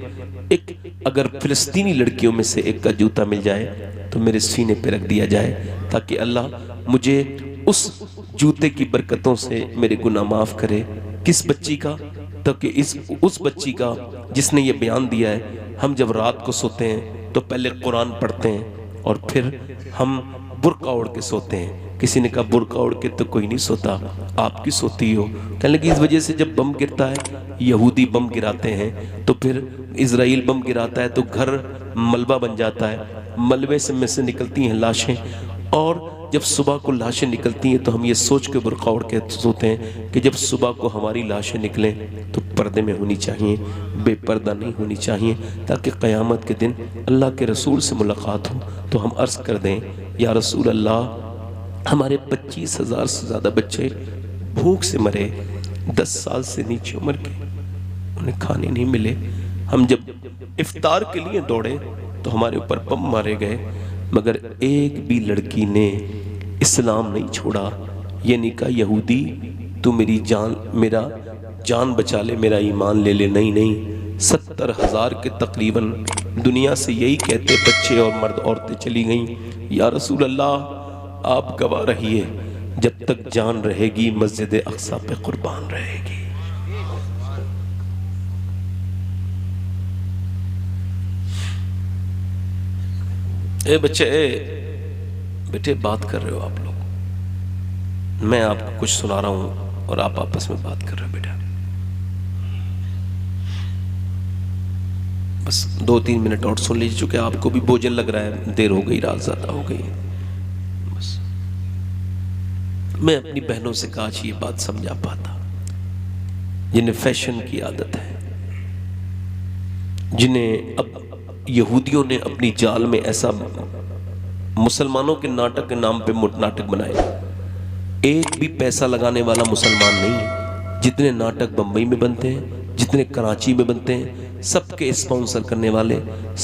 ایک، اگر فلسطینی لڑکیوں میں سے ایک کا جوتا مل جائے تو میرے سینے پہ رکھ دیا جائے، تاکہ اللہ مجھے اس جوتے کی برکتوں سے میرے گناہ معاف کرے۔ کس بچی کا؟ تاکہ اس بچی کا جس نے یہ بیان دیا ہے ہم جب رات کو سوتے ہیں تو پہلے قرآن پڑھتے ہیں اور پھر ہم برقع اوڑھ کے سوتے ہیں۔ کسی نے کہا برقع اوڑھ کے تو کوئی نہیں سوتا، آپ کی سوتی ہو؟ کہنے لگی اس وجہ سے جب بم گرتا ہے، یہودی بم گراتے ہیں تو پھر اسرائیل بم گراتا ہے تو گھر ملبہ بن جاتا ہے، ملبے میں سے نکلتی ہیں لاشیں، اور جب صبح کو لاشیں نکلتی ہیں تو ہم یہ سوچ کے برقع اوڑھ کے سوتے ہیں کہ جب صبح کو ہماری لاشیں نکلیں تو پردے میں ہونی چاہیے، بے پردہ نہیں ہونی چاہیے، تاکہ قیامت کے دن اللہ کے رسول سے ملاقات ہو تو ہم عرض کر دیں یا رسول اللہ ہمارے 25,000 سے زیادہ بچے بھوک سے مرے، 10 سال سے نیچے عمر کے، انہیں کھانے نہیں ملے. ہم جب افطار کے لیے دوڑے تو ہمارے اوپر بم مارے گئے، مگر ایک بھی لڑکی نے اسلام نہیں چھوڑا. یہ نہیں کہا یہودی تو میرا جان بچا لے، میرا ایمان لے لے. نہیں، 70,000 کے تقریباً دنیا سے یہی کہتے بچے اور مرد عورتیں چلی گئیں، یا رسول اللہ آپ گواہ رہیے، جب تک جان رہے گی مسجد اقصی پہ قربان رہے گی. اے بچے، بیٹے بات کر رہے ہو آپ لوگ، میں آپ کو کچھ سنا رہا ہوں اور آپ آپس میں بات کر رہے ہو. بیٹا بس 2-3 منٹ اور سن لیجیے، چونکہ آپ کو بھی بوجھل لگ رہا ہے، دیر ہو گئی، رات زیادہ ہو گئی. بس میں اپنی بہنوں سے کاش یہ بات سمجھا پاتا جنہیں فیشن کی عادت ہے، جنہیں اب یہودیوں نے اپنی جال میں ایسا مسلمانوں کے ناٹک کے نام پہ ناٹک بنائے. ایک بھی پیسہ لگانے والا مسلمان نہیں. جتنے ناٹک بمبئی میں بنتے ہیں، جتنے کراچی میں بنتے ہیں، سب کے اسپانسر کرنے والے،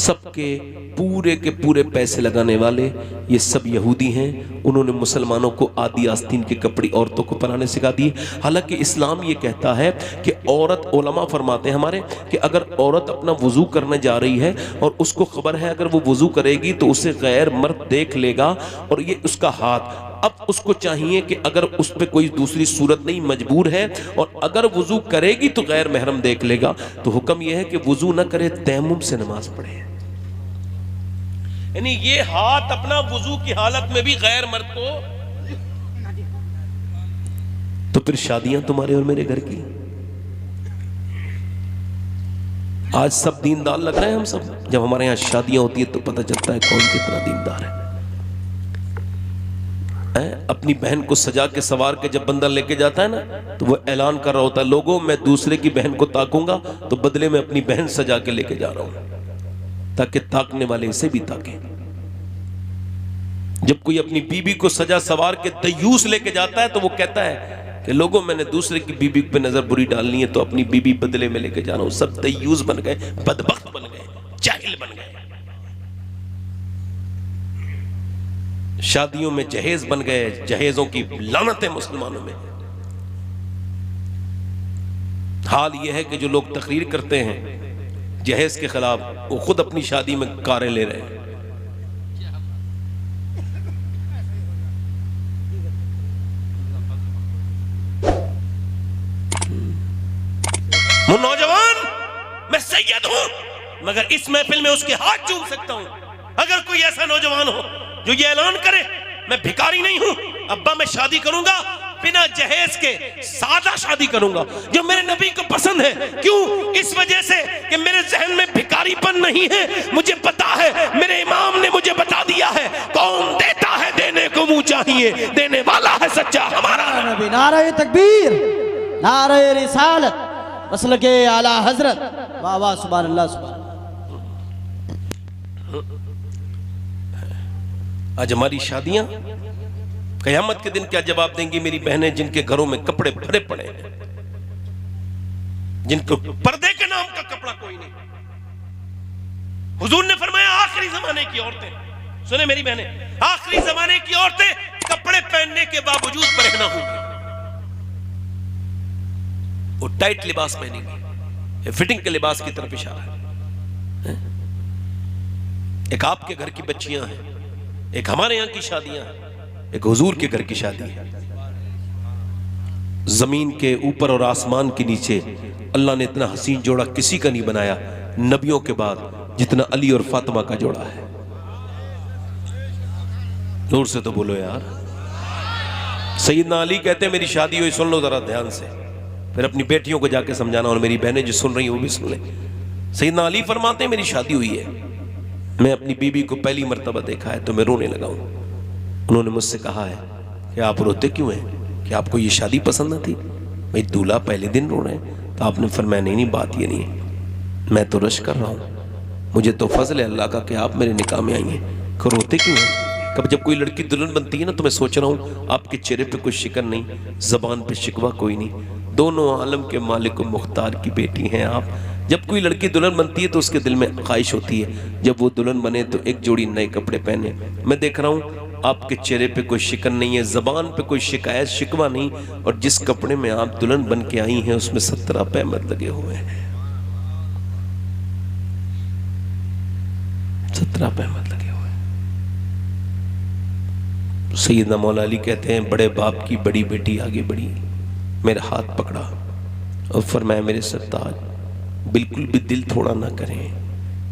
سب کے پورے پیسے لگانے والے یہ سب یہودی ہیں. انہوں نے مسلمانوں کو آدھی آستین کے کپڑے عورتوں کو پہنانے سکھا دیے. حالانکہ اسلام یہ کہتا ہے کہ عورت، علماء فرماتے ہیں ہمارے کہ اگر عورت اپنا وضو کرنے جا رہی ہے اور اس کو خبر ہے اگر وہ وضو کرے گی تو اسے غیر مرد دیکھ لے گا اور یہ اس کا ہاتھ، اب اس کو چاہیے کہ اگر اس پہ کوئی دوسری صورت نہیں، مجبور ہے، اور اگر وضو کرے گی تو غیر محرم دیکھ لے گا. تو حکم یہ ہے کہ وضو نہ کرے، تیمم سے نماز پڑھے. یعنی یہ ہاتھ اپنا وضو کی حالت میں بھی غیر مرد کو. تو پھر شادیاں تمہارے اور میرے گھر کی. آج سب دیندار لگ رہے ہیں ہم سب، جب ہمارے یہاں شادیاں ہوتی ہیں تو پتہ چلتا ہے کون کتنا دیندار ہے. اپنی بہن کو سجا کے سوار کے جب بندہ لے کے جاتا ہے نا تو وہ اعلان کر رہا ہوتا ہے، لوگوں میں دوسرے کی بہن کو تاکوں گا تو بدلے میں اپنی بہن سجا کے لے کے جا رہا ہوں، تاکہ تاکنے والے اسے بھی تاکیں. جب کوئی اپنی بیوی کو سجا سوار کے دیوس لے کے جاتا ہے تو وہ کہتا ہے کہ لوگوں میں نے دوسرے کی بیوی پہ نظر بری ڈالنی ہے تو اپنی بیوی بدلے میں لے کے جا رہا ہوں. سب دیوس بن گئے، بدبخت بن گئے، جاہل بن گئے. شادیوں میں جہیز بن گئے، جہیزوں کی لعنتیں مسلمانوں میں. حال یہ ہے کہ جو لوگ تقریر کرتے ہیں جہیز کے خلاف، وہ خود اپنی شادی میں کاریں لے رہے ہیں. وہ نوجوان، میں سید ہوں مگر اس محفل میں اس کے ہاتھ چوم سکتا ہوں. اگر کوئی ایسا نوجوان ہو جو یہ اعلان کرے میں بھکاری نہیں ہوں، ابا میں شادی کروں گا بنا جہیز کے، سادہ شادی کروں گا جو میرے نبی کو پسند ہے. کیوں؟ اس وجہ سے کہ میرے ذہن میں بھکاری پن نہیں ہے. مجھے پتا ہے، میرے امام نے مجھے بتا دیا ہے، کون دیتا ہے دینے کو منہ چاہیے، دینے والا ہے سچا ہمارا نبی. نعرہ تکبیر، نعرہ رسالت، مسلک اعلی حضرت. واہ واہ، سبحان اللہ، سبحان اللہ. آج ہماری شادیاں قیامت کے دن کیا جواب دیں گی میری بہنیں جن کے گھروں میں کپڑے بھرے پڑے ہیں، جن کو پردے کے نام کا کپڑا کوئی نہیں. حضور نے فرمایا آخری زمانے کی عورتیں، سنیں میری بہنیں، آخری زمانے کی عورتیں کپڑے پہننے کے باوجود پرہنہ ہوں گی. وہ ٹائٹ لباس پہنیں گی، فٹنگ کے لباس کی طرف اشارہ ہے. ایک آپ کے گھر کی بچیاں ہیں، ایک ہمارے یہاں کی شادیاں ہیں، ایک حضور کے گھر کی شادی ہے. زمین کے اوپر اور آسمان کے نیچے اللہ نے اتنا حسین جوڑا کسی کا نہیں بنایا نبیوں کے بعد جتنا علی اور فاطمہ کا جوڑا ہے. نور سے تو بولو یار. سیدنا علی کہتے ہیں میری شادی ہوئی، سن لو ذرا دھیان سے، پھر اپنی بیٹیوں کو جا کے سمجھانا، اور میری بہنیں جو سن رہی ہیں وہ بھی سن لیں. سیدنا علی فرماتے ہیں میری شادی ہوئی ہے، میں اپنی بیوی کو پہلی مرتبہ دیکھا ہے تو میں رونے لگا ہوں. انہوں نے مجھ سے کہا ہے کہ آپ روتے کیوں ہیں، کہ آپ کو یہ شادی پسند نہ تھی؟ بھئی دولہا پہلے دن رو رہے ہیں. تو آپ نے فرمایا نہیں بات یہ نہیں ہے، میں تو رشک کر رہا ہوں، مجھے تو فضل ہے اللہ کا کہ آپ میرے نکاح میں آئی ہیں، کہ روتے کیوں ہیں؟ کب جب کوئی لڑکی دلہن بنتی ہے نا تو میں سوچ رہا ہوں آپ کے چہرے پہ کوئی شکن نہیں، زبان پہ شکوہ کوئی نہیں، دونوں عالم کے مالک و مختار کی بیٹی ہیں آپ۔ جب کوئی لڑکی دلہن بنتی ہے تو اس کے دل میں خواہش ہوتی ہے جب وہ دلہن بنے تو ایک جوڑی نئے کپڑے پہنے۔ میں دیکھ رہا ہوں آپ کے چہرے پہ کوئی شکن نہیں ہے، زبان پہ کوئی شکایت شکوہ نہیں، اور جس کپڑے میں آپ دلہن بن کے آئی ہیں اس میں 17 پہمد لگے ہوئے ہیں، 17 پہمد لگے ہوئے ہیں۔ سیدنا مولا علی کہتے ہیں بڑے باپ کی بڑی بیٹی آگے بڑھی، میرا ہاتھ پکڑا اور فرمایا میرے سرتاج بالکل بھی دل تھوڑا نہ کریں۔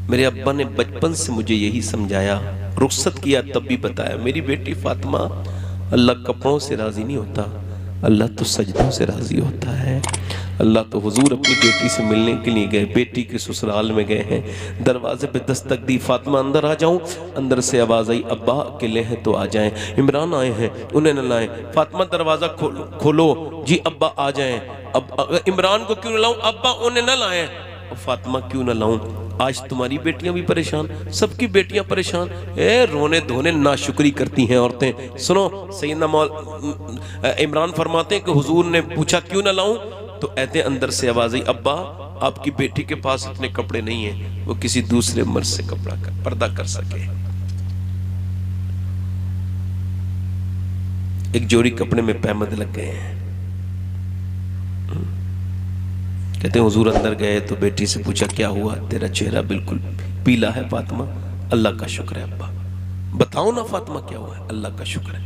میرے ابا نے بچپن سے مجھے یہی سمجھایا، رخصت کیا تب بھی بتایا، میری بیٹی فاطمہ اللہ کپڑوں سے راضی نہیں ہوتا، اللہ تو سجدوں سے راضی ہوتا ہے۔ اللہ تو حضور اپنی بیٹی سے ملنے کے لیے گئے، بیٹی کے سسرال میں گئے ہیں، دروازے پہ دستک دی، فاطمہ اندر آ جاؤں؟ اندر سے آواز آئی ابا اکیلے ہیں تو آ جائیں، عمران آئے ہیں انہیں نہ لائیں۔ فاطمہ دروازہ کھولو، جی ابا آ جائیں۔ اب عمران کو کیوں نہ لاؤں؟ ابا انہیں نہ لائیں۔ فاطمہ کیوں نہ لاؤں؟ آج تمہاری بیٹیاں بھی پریشان، سب کی بیٹیاں پریشان، رونے دھونے ناشکری کرتی ہیں عورتیں۔ سنو سیدنا عمران فرماتے ہیں کہ حضور نے پوچھا کیوں نہ لاؤں؟ تو ایتے اندر سے آواز آئی ابا آپ کی بیٹی کے پاس اتنے کپڑے نہیں ہیں وہ کسی دوسرے مرد سے کپڑا پردہ کر سکے۔ ایک جوڑی کپڑے میں پہمد لگ گئے ہیں۔ کہتے ہیں حضور اندر گئے تو بیٹی سے پوچھا کیا ہوا؟ تیرا چہرہ بالکل پیلا ہے فاطمہ۔ اللہ کا شکر ہے ابا۔ بتاؤ نا فاطمہ کیا ہوا ہے؟ اللہ کا شکر ہے۔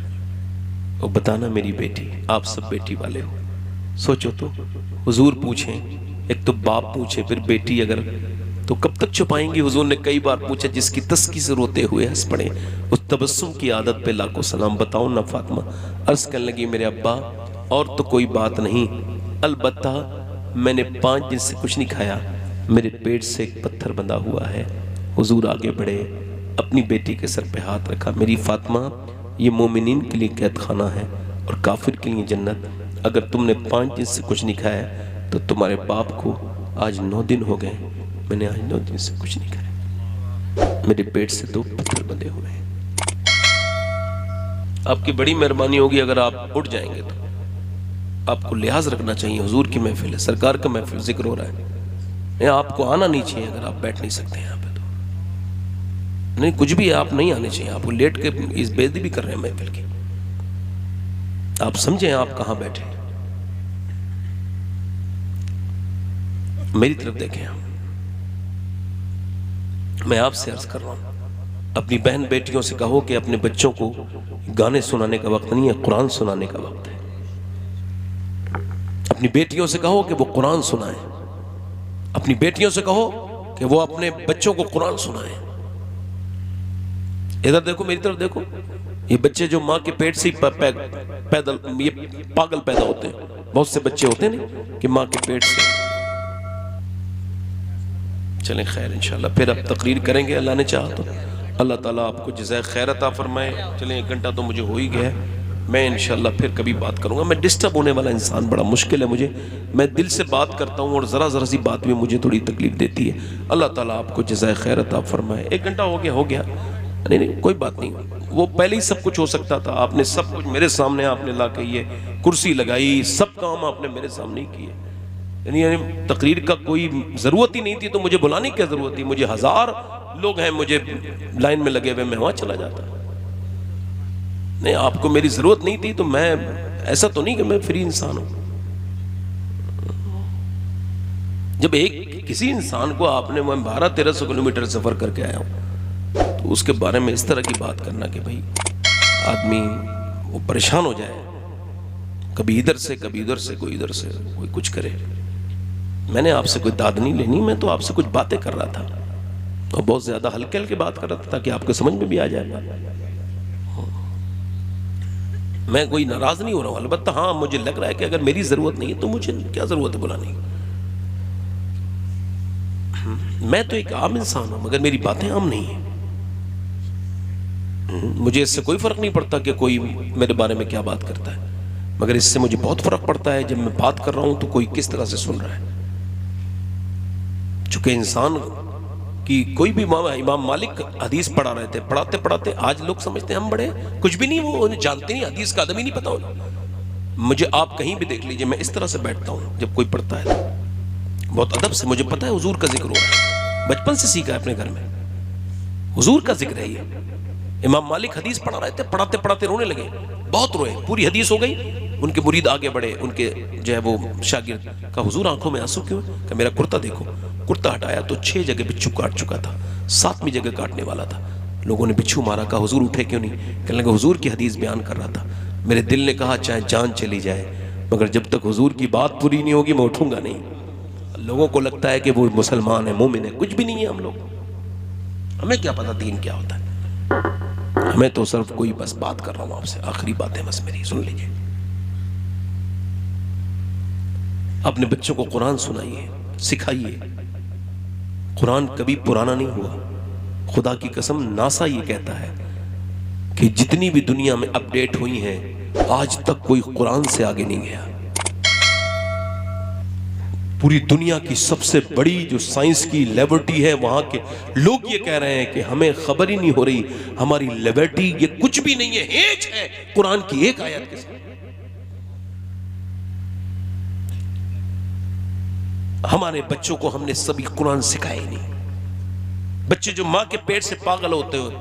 اور بتانا میری بیٹی، آپ سب بیٹی والے ہو، سوچو تو حضور پوچھیں، ایک تو باپ پوچھے پھر بیٹی، اگر تو کب تک چھپائیں گی؟ حضور نے کئی بار پوچھا، جس کی تسکی سے روتے ہوئے ہنس پڑے، اس تبسم کی عادت پہ لاکھوں سلام۔ بتاؤ نا فاطمہ۔ عرض کرنے لگی میرے ابا اور تو کوئی بات نہیں، البتہ میں نے 5 دن سے کچھ نہیں کھایا، میرے پیٹ سے ایک پتھر بندھا ہوا ہے۔ حضور آگے بڑھے، اپنی بیٹی کے سر پہ ہاتھ رکھا، میری فاطمہ یہ مومنین کے لیے قید خانہ ہے اور کافر کے لیے جنت۔ اگر تم نے 5 دن سے کچھ نہیں کھایا تو تمہارے باپ کو آج 9 دن ہو گئے، میں نے آج 9 دن سے کچھ نہیں کھایا، میرے پیٹ سے 2 پتھر بندھے ہوئے ہیں۔ آپ کی بڑی مہربانی ہوگی اگر آپ اٹھ جائیں گے تو آپ کو لحاظ رکھنا چاہیے، حضور کی محفل ہے، سرکار کا محفل ذکر ہو رہا ہے، آپ کو آنا نہیں چاہیے اگر آپ بیٹھ نہیں سکتے ہیں یہاں پہ تو نہیں، کچھ بھی آپ نہیں آنے چاہیے، آپ کو لیٹ کے اس بے ادبی کر رہے ہیں محفل کی۔ آپ سمجھیں آپ کہاں بیٹھے، میری طرف دیکھیں۔ میں آپ سے عرض کر رہا ہوں، اپنی بہن بیٹیوں سے کہو کہ اپنے بچوں کو گانے سنانے کا وقت نہیں ہے، قرآن سنانے کا وقت ہے۔ اپنی بیٹیوں سے کہو کہ وہ قرآن سنائیں، اپنی بیٹیوں سے کہو کہ وہ اپنے بچوں کو قرآن سنائیں۔ ادھر دیکھو، میری طرف دیکھو، یہ بچے جو ماں کے پیٹ سے پیدل یہ پاگل پیدا ہوتے ہیں، بہت سے بچے ہوتے ہیں نہیں کہ ماں کے پیٹ سے۔ چلیں خیر انشاءاللہ پھر اب تقریر کریں گے اللہ نے چاہا تو۔ اللہ تعالیٰ آپ کو جزائے خیر عطا فرمائے۔ چلیں 1 گھنٹہ تو مجھے ہو ہی گیا ہے، میں انشاءاللہ پھر کبھی بات کروں گا۔ میں ڈسٹرب ہونے والا انسان بڑا مشکل ہے مجھے، میں دل سے بات کرتا ہوں اور ذرا سی بات بھی مجھے تھوڑی تکلیف دیتی ہے۔ اللہ تعالیٰ آپ کو جزائے خیر عطا فرمائے۔ 1 گھنٹہ ہو گیا، نہیں کوئی بات نہیں، وہ پہلے ہی سب کچھ ہو سکتا تھا، آپ نے سب کچھ میرے سامنے آپ نے لا کے یہ کرسی لگائی، سب کام آپ نے میرے سامنے ہی کیے، یعنی تقریر کا کوئی ضرورت ہی نہیں تھی تو مجھے بلانے کی کیا ضرورت تھی؟ مجھے 1000 لوگ ہیں مجھے لائن میں لگے ہوئے، میں وہاں چلا جاتا۔ نہیں، آپ کو میری ضرورت نہیں تھی تو میں ایسا تو نہیں کہ میں فری انسان ہوں۔ جب کسی انسان کو آپ نے 1200-1300 کلومیٹر سفر کر کے آیا ہوں تو اس کے بارے میں اس طرح کی بات کرنا کہ بھائی آدمی وہ پریشان ہو جائے، کبھی ادھر سے کبھی ادھر سے، کوئی ادھر سے کوئی کچھ کرے۔ میں نے آپ سے کوئی داد نہیں لینی، میں تو آپ سے کچھ باتیں کر رہا تھا اور بہت زیادہ ہلکے ہلکے بات کر رہا تھا تاکہ آپ کو سمجھ میں بھی آ جائے۔ میں کوئی ناراض نہیں ہو رہا ہوں، البتہ ہاں مجھے لگ رہا ہے کہ اگر میری ضرورت نہیں ہے تو مجھے کیا ضرورت ہے بلانے کی؟ میں تو ایک عام انسان ہوں مگر میری باتیں عام نہیں ہیں۔ مجھے اس سے کوئی فرق نہیں پڑتا کہ کوئی میرے بارے میں کیا بات کرتا ہے، مگر اس سے مجھے بہت فرق پڑتا ہے جب میں بات کر رہا ہوں تو کوئی کس طرح سے سن رہا ہے۔ چونکہ انسان کہ کوئی بھی امام مالک حدیث پڑھا رہے تھے، پڑھاتے پڑھاتے آج لوگ سمجھتے ہیں ہم بڑے کچھ بھی نہیں، وہ جانتے نہیں، حدیث کا ادب ہی نہیں پتا ہونا۔ مجھے آپ کہیں بھی دیکھ لیجئے، میں اس طرح سے بیٹھتا ہوں جب کوئی پڑھتا ہے بہت ادب سے، مجھے پتا ہے حضور کا ذکر ہو رہا ہے، بچپن سے سیکھا ہے اپنے گھر میں، حضور کا ذکر ہے یہ۔ امام مالک حدیث پڑھا رہے تھے، پڑھاتے پڑھاتے رونے لگے، بہت روئے، پوری حدیث ہو گئی، ان کے مرید آگے بڑھے، ان کے جو ہے وہ شاگرد، کہا حضور آنکھوں میں آنسو کیوں؟ کہ میرا کرتا دیکھو، کرتا ہٹایا تو 6 جگہ بچھو کاٹ چکا تھا، 7ویں جگہ کاٹنے والا تھا، لوگوں نے بچھو مارا، کہا حضور اٹھے کیوں نہیں؟ کہنے لگا حضور کی حدیث بیان کر رہا تھا، میرے دل نے کہا چاہے جان چلی جائے مگر جب تک حضور کی بات پوری نہیں ہوگی میں اٹھوں گا نہیں۔ لوگوں کو لگتا ہے کہ وہ مسلمان ہے، مومن ہے، کچھ بھی نہیں ہے ہم لوگ، ہمیں کیا پتا دین کیا ہوتا ہے، ہمیں تو صرف کوئی بس بات کر رہا ہوں آپ سے، آخری بات ہے بس میری، سن لیجئے۔ اپنے بچوں کو قرآن سنائیے، سکھائیے، قرآن کبھی پرانا نہیں ہوا، خدا کی قسم ناسا یہ کہتا ہے کہ جتنی بھی دنیا میں اپڈیٹ ہوئی ہیں آج تک کوئی قرآن سے آگے نہیں گیا۔ پوری دنیا کی سب سے بڑی جو سائنس کی لیبورٹری ہے، وہاں کے لوگ یہ کہہ رہے ہیں کہ ہمیں خبر ہی نہیں ہو رہی، ہماری لیبورٹری یہ کچھ بھی نہیں ہے، ہیچ ہے قرآن کی ایک آیت کے ساتھ۔ ہمارے بچوں کو ہم نے سبھی قرآن سکھائے نہیں۔ بچے جو ماں کے پیٹ سے پاگل ہوتے ہوئے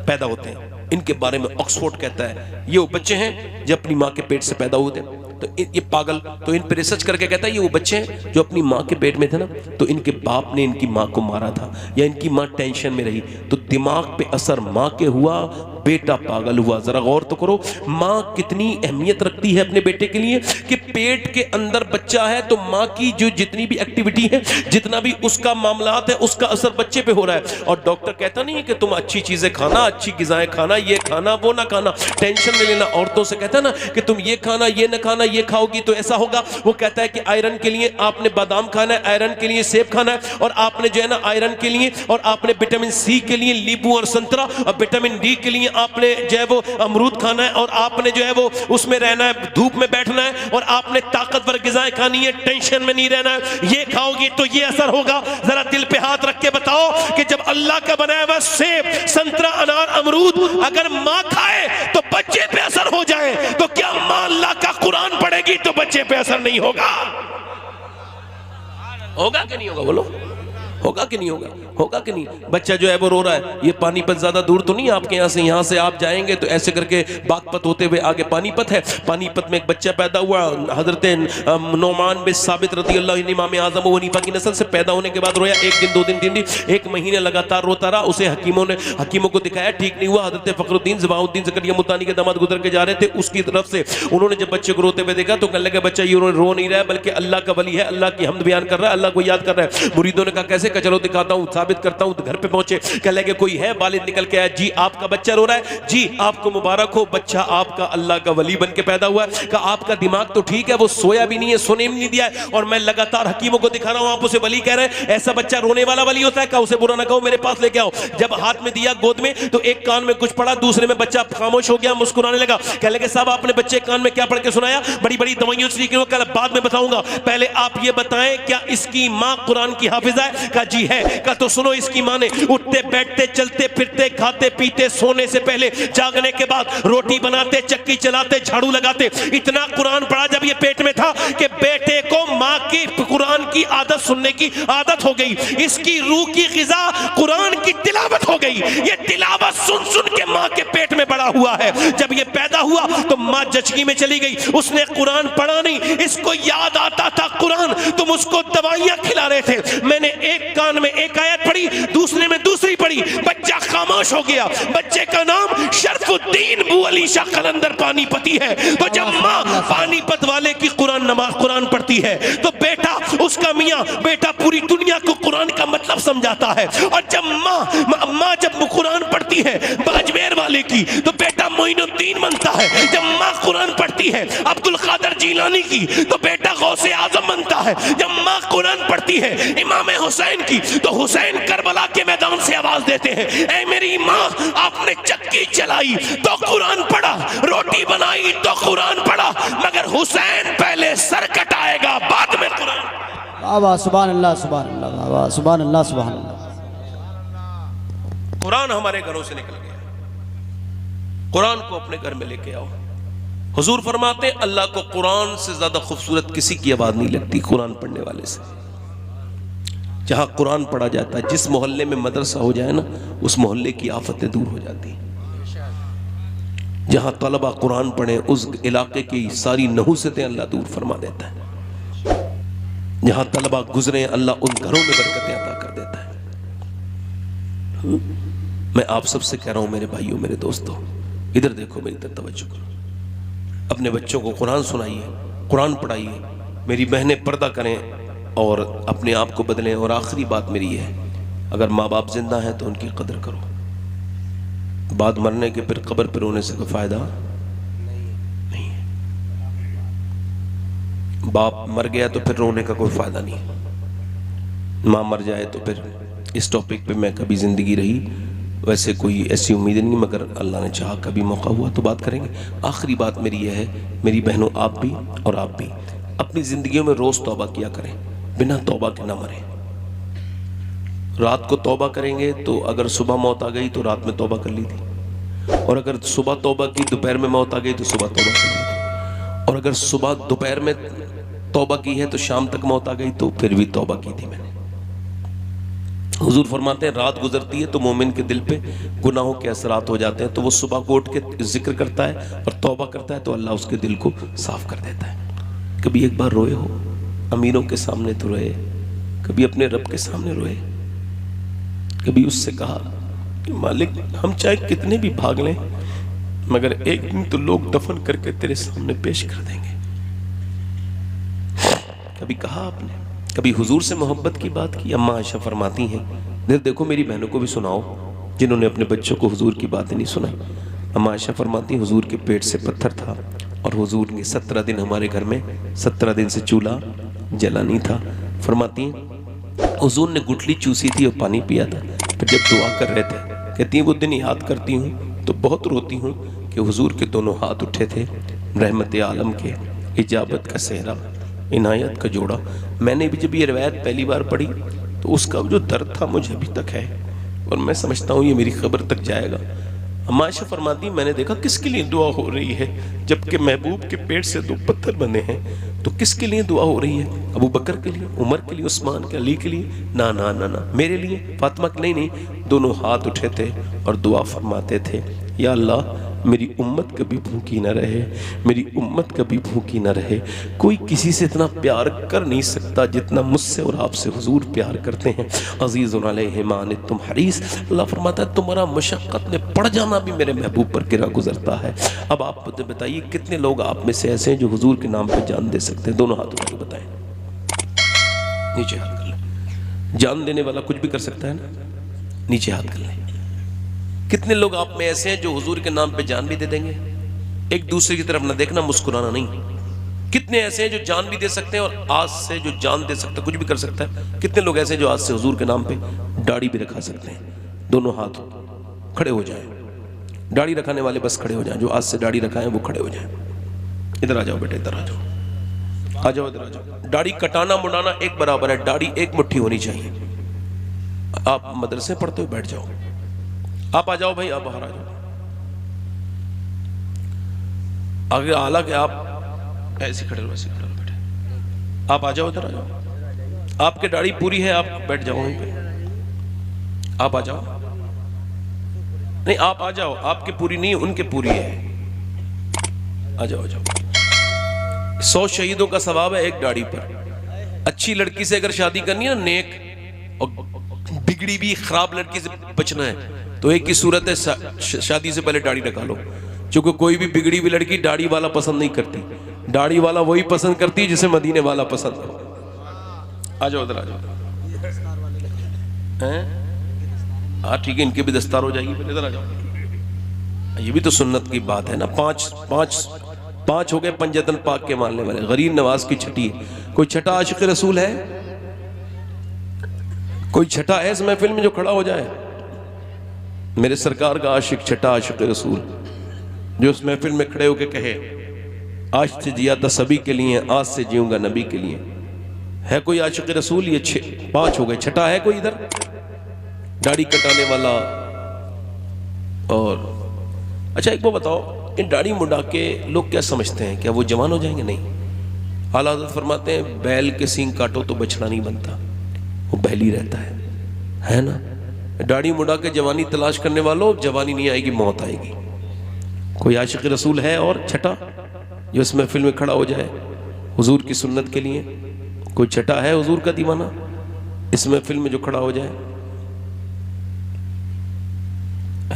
پیدا ہوتے ہیں، ان کے بارے میں آکسفورڈ کہتا ہے یہ وہ بچے ہیں جو اپنی ماں کے پیٹ سے پیدا ہوتے ہیں، تو یہ پاگل، تو ان پہ ریسرچ کر کے کہتا ہے یہ وہ بچے ہیں جو اپنی ماں کے پیٹ میں تھے نا، تو ان کے باپ نے ان کی ماں کو مارا تھا یا ان کی ماں ٹینشن میں رہی تو دماغ پہ اثر ماں کے ہوا، بیٹا پاگل ہوا۔ ذرا غور تو کرو، ماں کتنی اہمیت رکھتی ہے اپنے بیٹے کے لیے، کہ پیٹ کے اندر بچہ ہے تو ماں کی جو جتنی بھی ایکٹیویٹی ہے، جتنا بھی اس کا معاملات ہے، اس کا اثر بچے پہ ہو رہا ہے۔ اور ڈاکٹر کہتا نہیں ہے کہ تم اچھی چیزیں کھانا، اچھی غذائیں کھانا، یہ کھانا وہ نہ کھانا، ٹینشن نہیں لینا۔ عورتوں سے کہتا ہے نا کہ تم یہ کھانا یہ نہ کھانا، یہ کھاؤ گی تو ایسا ہوگا۔ وہ کہتا ہے کہ آئرن کے لیے آپ نے بادام کھانا ہے، آئرن کے لیے سیب کھانا ہے، اور آپ نے جو ہے نا آئرن کے لیے، اور آپ نے وٹامن سی کے لیے لیمبو اور سنترا، اور وٹامن ڈی کے لیے آپ نے جو ہے وہ امرود کھانا ہے، اور آپ نے جو ہے وہ اس میں رہنا ہے، دھوپ میں بیٹھنا ہے، اور آپ نے طاقتور غذائیں کھانی ہے، ٹینشن میں نہیں رہنا ہے، یہ کھاؤ گی تو یہ اثر ہوگا۔ ذرا دل پہ ہاتھ رکھ کے بتاؤ کہ جب اللہ کا بنایا ہوا سیب، سنترا، انار، امرود اگر ماں کھائے تو بچے پہ اثر ہو جائے، تو کیا ماں اللہ کا قرآن پڑھے گی تو بچے پہ اثر نہیں ہوگا؟ ہوگا کہ نہیں ہوگا؟ بولو ہوگا کہ نہیں ہوگا؟ ہوگا کہ نہیں؟ بچہ جو ہے وہ رو رہا ہے، یہ پانی پت زیادہ دور تو نہیں آپ کے یہاں سے، یہاں سے آپ جائیں گے تو ایسے کر کے باغپت ہوتے ہوئے آگے پانی پت ہے، پانی پت میں ایک بچہ پیدا ہوا، حضرت نعمان بن ثابت رضی اللہ عنہ، امام اعظم ابو حنیفہ کی نسل سے، پیدا ہونے کے بعد رویا، 1 دن 2 دن 3 دن 1 مہینے لگاتار روتا رہا، اسے حکیموں کو دکھایا، ٹھیک نہیں ہوا۔ حضرت فخر الدین ضیاء الدین زکریا ملتانی کے داماد گزر کے جا رہے تھے، اس کی طرف سے انہوں نے جب بچے کو روتے ہوئے دیکھا تو کہنے لگا بچہ یہ رو نہیں رہا ہے بلکہ اللہ کا ولی ہے، اللہ کی حمد بیان کر رہا ہے، اللہ کو یاد کر رہا ہے۔ مریدوں نے کہا کیسے؟ کہ چلو دکھاتا ہوں، ثابت کرتا ہوں۔ گھر پہ پہنچے، کہنے لگے کوئی ہے؟ والد نکل کے آیا، جی آپ کا بچہ رو رہا ہے، جی آپ کو مبارک ہو، بچہ آپ کا اللہ کا ولی بن کے پیدا ہوا ہے۔ کہا آپ کا دماغ تو ٹھیک ہے، وہ سویا بھی نہیں ہے، سونے بھی نہیں دیا ہے، اور میں لگاتار حکیموں کو دکھا رہا ہوں، آپ اسے ولی کہہ رہے ہیں، ایسا بچہ رونے والا ولی ہوتا ہے؟ کہا اسے برا نہ کہو، میرے پاس لے کے آؤ۔ جب ہاتھ میں دیا گود میں تو ایک کان میں کچھ پڑھا، دوسرے میں بچہ خاموش ہو گیا، مسکرانے لگا۔ کہنے لگے صاحب آپ نے بچے کان میں کیا پڑھ کے سنایا؟ بڑی بڑی دوائیوں سے، لیکن وہ کہا بعد میں بتاؤں گا، پہلے آپ یہ بتائیں کیا اس کی ماں قرآن کی حافظہ ہے؟ کہا جی ہے۔ کہا تو سنو، اس کی ماں نے اٹھتے بیٹھتے چلتے پھرتے کھاتے پیتے سونے سے پہلے جاگنے کے بعد روٹی بناتے چکی چلاتے جھاڑو لگاتے اتنا قرآن پڑھا جب یہ پیٹ میں تھا کہ بیٹے کو ماں کی قرآن کی عادت سننے کی عادت ہو گئی، اس کی روح کی غذا قرآن کی تلاوت ہو گئی، یہ تلاوت سن سن کے ماں کے پیٹ میں بڑا ہوا ہے۔ جب یہ پیدا ہوا تو ماں جچگی میں چلی گئی، اس نے قرآن پڑھا نہیں، اس کو یاد آتا تھا قرآن، تم اس کو دوائیاں کھلا رہے تھے، میں نے ایک کان میں ایک آیت پڑھی دوسرے میں دوسری پڑھی، بچہ خاموش ہو گیا۔ بچے کا نام شرف الدین بو علی شاہ قلندر پانی پتی ہے۔ تو جب ماں پانی پت والے کی قرآن پڑھتی ہے تو بیٹا اس کا میاں بیٹا پوری دنیا کو قرآن کا مطلب سمجھاتا ہے، اور جب ماں جب قرآن پڑھتی ہے باجویر والے کی تو بیٹا معین الدین بنتا ہے، جب ماں قرآن پڑھتی ہے عبد القادر جیلانی کی تو بیٹا غوث اعظم بنتا ہے، جب ماں قرآن پڑھتی ہے امام حسین کی تو حسین کربلا کے میدان سے آواز دیتے ہیں، اے میری ماں آپ نے چکی چلائی تو قرآن پڑھا، روٹی بنائی تو قرآن پڑھا، مگر حسین پہلے سر کٹائے گا بعد میں قرآن۔ واہ واہ، سبحان اللہ سبحان اللہ، واہ واہ، سبحان اللہ سبحان اللہ۔ قرآن ہمارے گھروں سے نکل گیا، قرآن کو اپنے گھر میں لے کے آؤ۔ حضور فرماتے ہیں اللہ کو قرآن سے زیادہ خوبصورت کسی کی آواز نہیں لگتی قرآن پڑھنے والے سے۔ جہاں قرآن پڑھا جاتا ہے، جس محلے میں مدرسہ ہو جائے نا، اس محلے کی آفتیں دور ہو جاتی ہیں۔ جہاں طلبہ قرآن پڑھیں، اس علاقے کی ساری نحوستیں اللہ دور فرما دیتا ہے۔ جہاں طلبہ گزریں، اللہ ان گھروں میں برکتیں عطا کر دیتا ہے۔ میں آپ سب سے کہہ رہا ہوں میرے بھائیوں، میرے دوستوں، ادھر دیکھو، میری طرف توجہ کرو۔ اپنے بچوں کو قرآن سنائیے، قرآن پڑھائیے، میری بہنیں پردہ کریں اور اپنے آپ کو بدلیں۔ اور آخری بات میری یہ ہے، اگر ماں باپ زندہ ہیں تو ان کی قدر کرو۔ بعد مرنے کے پھر قبر پر رونے سے کوئی فائدہ نہیں ہے۔ باپ مر گیا تو پھر رونے کا کوئی فائدہ نہیں ہے۔ ماں مر جائے تو پھر اس ٹاپک پہ میں کبھی زندگی رہی ویسے کوئی ایسی امید نہیں، مگر اللہ نے چاہا کبھی موقع ہوا تو بات کریں گے۔ آخری بات میری یہ ہے، میری بہنوں، آپ بھی اور آپ بھی اپنی زندگیوں میں روز توبہ کیا کریں، بنا توبہ کے نہ مریں۔ رات کو توبہ کریں گے تو اگر صبح موت آ گئی تو رات میں توبہ کر لی تھی، اور اگر صبح توبہ کی دوپہر میں موت آ گئی تو صبح توبہ کر لی تھی، اور اگر صبح دوپہر میں توبہ کی ہے تو شام تک موت آ گئی تو پھر بھی توبہ کی تھی میں نے۔ حضور فرماتے ہیں رات گزرتی ہے تو مومن کے دل پہ گناہوں کے اثرات ہو جاتے ہیں، تو وہ صبح کو اٹھ کے ذکر کرتا ہے اور توبہ کرتا ہے تو اللہ اس کے دل کو صاف کر دیتا ہے۔ کبھی ایک بار روئے ہو؟ امیروں کے سامنے تو روئے، کبھی اپنے رب کے سامنے روئے، کبھی اس سے کہا کہ مالک ہم چاہے کتنے بھی بھاگ لیں مگر ایک دن تو لوگ دفن کر کے تیرے سامنے پیش کر دیں گے؟ کبھی کہا آپ نے؟ کبھی حضور سے محبت کی بات کی؟ اماں عائشہ فرماتی ہیں، دیکھو میری بہنوں کو بھی سناؤ جنہوں نے اپنے بچوں کو حضور کی باتیں نہیں سنائی۔ اماں عائشہ فرماتی ہیں حضور کے پیٹ سے پتھر تھا اور حضور نے 17 دن ہمارے گھر میں 17 دن سے چولہا جلا نہیں تھا۔ فرماتی ہیں حضور نے گٹلی چوسی تھی اور پانی پیا تھا، پھر جب دعا کر رہے تھے کہتی ہیں وہ دن یاد کرتی ہوں تو بہت روتی ہوں کہ حضور کے دونوں ہاتھ اٹھے تھے، رحمت عالم کے، اجابت کا صحرا، عنایت کا جوڑا۔ میں نے بھی جب یہ روایت پہلی بار پڑھی تو اس کا جو درد تھا مجھے ابھی تک ہے، اور میں سمجھتا ہوں یہ میری خبر تک جائے گا۔ اماں عائشہ فرماتی میں نے دیکھا کس کے لیے دعا ہو رہی ہے، جبکہ محبوب کے پیٹ سے 2 پتھر بنے ہیں، تو کس کے لیے دعا ہو رہی ہے؟ ابو بکر کے لیے، عمر کے لیے، عثمان کے، علی کے لیے؟ نا نا نا نا، میرے لیے، فاطمہ کے لیے نہیں۔ دونوں ہاتھ اٹھے تھے اور دعا فرماتے تھے، یا اللہ میری امت کبھی بھوکی نہ رہے، میری امت کبھی بھوکی نہ رہے۔ کوئی کسی سے اتنا پیار کر نہیں سکتا جتنا مجھ سے اور آپ سے حضور پیار کرتے ہیں۔ عزیز علیہ ما عنتم حریص، اللہ فرماتا ہے تمہارا مشقت میں پڑ جانا بھی میرے محبوب پر گرا گزرتا ہے۔ اب آپ بتائیے کتنے لوگ آپ میں سے ایسے ہیں جو حضور کے نام پہ جان دے سکتے ہیں؟ دونوں ہاتھ اٹھا کے بتائیں، نیچے ہاتھ کر لیں۔ جان دینے والا کچھ بھی کر سکتا ہے نا؟ نیچے ہاتھ کر لیں۔ کتنے لوگ آپ میں ایسے ہیں جو حضور کے نام پہ جان بھی دے دیں گے؟ ایک دوسرے کی طرف نہ دیکھنا، مسکرانا نہیں۔ کتنے ایسے ہیں جو جان بھی دے سکتے ہیں اور آج سے جو جان دے سکتا ہے، کچھ بھی کر سکتا ہے؟ کتنے لوگ ایسے ہیں جو آج سے حضور کے نام پہ داڑھی بھی رکھا سکتے ہیں؟ دونوں ہاتھ کھڑے ہو جائیں۔ داڑھی رکھانے والے بس کھڑے ہو جائیں، جو آج سے داڑھی رکھائیں وہ کھڑے ہو جائیں۔ ادھر آ جاؤ بیٹے، ادھر آ جاؤ، آ جاؤ، ادھر آ جاؤ۔ داڑھی کٹانا مڈانا ایک برابر ہے، داڑھی ایک مٹھی ہونی چاہیے۔ آپ مدرسے پڑھتے ہو، بیٹھ جاؤ۔ آپ آ جاؤ بھائی، آپ باہر آ جاؤ۔ اگر حالانکہ آپ ایسے کھڑے ہو، ایسے کھڑے ہو بیٹھے، آپ آ جاؤ، ادھر آ جاؤ۔ آپ کے داڑھی پوری ہے، آپ بیٹھ جاؤ وہیں پہ۔ آپ آ جاؤ، نہیں آپ آ جاؤ، آپ کے پوری نہیں، ان کے پوری ہے۔ آ جاؤ، آ جاؤ۔ 100 شہیدوں کا ثواب ہے ایک داڑھی پر۔ اچھی لڑکی سے اگر شادی کرنی ہے نا، نیک، اور بگڑی بھی خراب لڑکی سے بچنا ہے تو ایک ہی صورت ہے، شادی سے پہلے داڑھی رکھا لو، چونکہ کوئی بھی بگڑی ہوئی لڑکی داڑھی والا پسند نہیں کرتی، داڑھی والا وہی پسند کرتی جسے مدینے والا پسند ہو۔ آ جاؤ، ادھر آ جاؤ۔ ہاں ٹھیک ہے، ان کے بھی دستار ہو جائے گی، پہلے ادھر آ جاؤ۔ یہ بھی تو سنت کی بات ہے نا۔ پانچ ہو گئے پنجتن پاک کے ماننے والے، غریب نواز کی چھٹی ہے۔ کوئی چھٹا عاشق رسول ہے؟ کوئی چھٹا ہے اس محفل میں جو کھڑا ہو جائے؟ میرے سرکار کا عاشق، چھٹا عاشق رسول، جو اس محفل میں کھڑے ہو کے کہے آج سے جیا تھا سبھی کے لیے، آج سے جیوں گا نبی کے لیے۔ ہے کوئی عاشق رسول؟ یہ 5 ہو گئے، چھٹا ہے کوئی ادھر؟ داڑھی کٹانے والا، اور اچھا ایک بات بتاؤ، ان داڑھی مڈا کے لوگ کیا سمجھتے ہیں؟ کیا وہ جوان ہو جائیں گے؟ نہیں، اعلیٰ حضرت فرماتے ہیں بیل کے سینگ کاٹو تو بچڑا نہیں بنتا، وہ بیل ہی رہتا ہے نا؟ داڑھی مڈا کے جوانی تلاش کرنے والوں، جوانی نہیں آئے گی، موت آئے گی۔ کوئی عاشق رسول ہے اور چھٹا جو اس محفل میں کھڑا ہو جائے حضور کی سنت کے لیے؟ کوئی چھٹا ہے حضور کا دیوانہ اس محفل میں جو کھڑا ہو جائے؟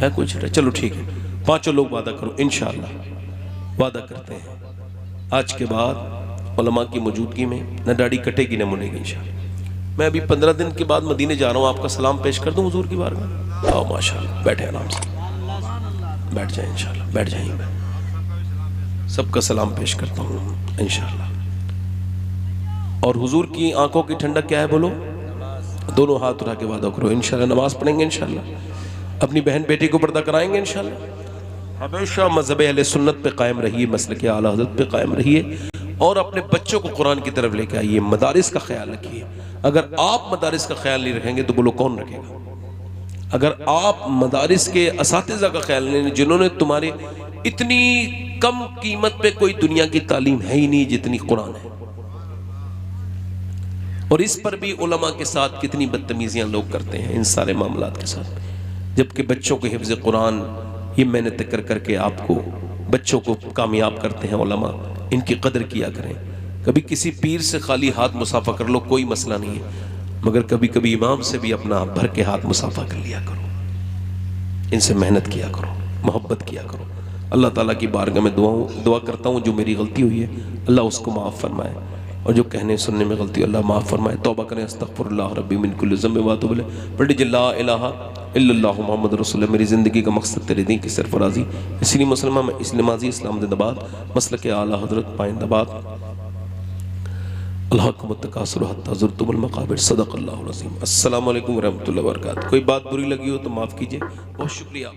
ہے کوئی چھٹا؟ چلو ٹھیک ہے، پانچوں لوگ وعدہ کرو، انشاءاللہ وعدہ کرتے ہیں آج کے بعد علماء کی موجودگی میں نہ داڑھی کٹے گی نہ منے گی انشاءاللہ۔ میں ابھی 15 دن کے بعد مدینے جا رہا ہوں، آپ کا سلام پیش کر دوں حضور کی بارگاہ میں؟ آؤ ماشاءاللہ، بیٹھے آرام سے، بیٹھ جائیں انشاءاللہ، بیٹھ جائیں، سب کا سلام پیش کرتا ہوں انشاءاللہ۔ اور حضور کی آنکھوں کی ٹھنڈک کیا ہے بولو؟ دونوں ہاتھ اٹھا کے وعدہ کرو، انشاءاللہ نماز پڑھیں گے، انشاءاللہ اپنی بہن بیٹی کو پردہ کرائیں گے انشاءاللہ، ہمیشہ مذہب اہل سنت پہ قائم رہیے، مسلک اعلیٰ حضرت پہ قائم رہیے، اور اپنے بچوں کو قرآن کی طرف لے کے آئیے، مدارس کا خیال رکھیے۔ اگر آپ مدارس کا خیال نہیں رکھیں گے تو بولو کون رکھے گا؟ اگر آپ مدارس کے اساتذہ کا خیال نہیں، جنہوں نے تمہارے اتنی کم قیمت پہ کوئی دنیا کی تعلیم ہے ہی نہیں جتنی قرآن ہے، اور اس پر بھی علماء کے ساتھ کتنی بدتمیزیاں لوگ کرتے ہیں ان سارے معاملات کے ساتھ، جبکہ بچوں کو حفظ قرآن یہ محنت کر کر کے آپ کو بچوں کو کامیاب کرتے ہیں علماء، ان کی قدر کیا کریں۔ کبھی کسی پیر سے خالی ہاتھ مصافحہ کر لو، کوئی مسئلہ نہیں ہے، مگر کبھی کبھی امام سے بھی اپنا بھر کے ہاتھ مصافحہ کر لیا کرو، ان سے محنت کیا کرو، محبت کیا کرو۔ اللہ تعالیٰ کی بارگاہ میں دعا کرتا ہوں جو میری غلطی ہوئی ہے اللہ اس کو معاف فرمائے، اور جو کہنے سننے میں غلطی اللہ معاف فرمائے۔ توبہ کریں، استغفر اللہ ربی من کل ذنب واتوب الیہ، پڑھ لیجیے لا الہ الا اللہ محمد رسول اللہ۔ میری زندگی کا مقصد تیرے دین کی سرفرازی، اسی لیے مسلمہ میں اسلام ماضی، اسلام زندہ باد، مسلک اعلیٰ حضرت پائندہ باد۔ الحاکم التکاثر حتی زرتم المقابر، صدق اللہ العظیم۔ السلام علیکم ورحمۃ اللہ وبرکاتہ۔ کوئی بات بری لگی ہو تو معاف کیجیے، بہت شکریہ۔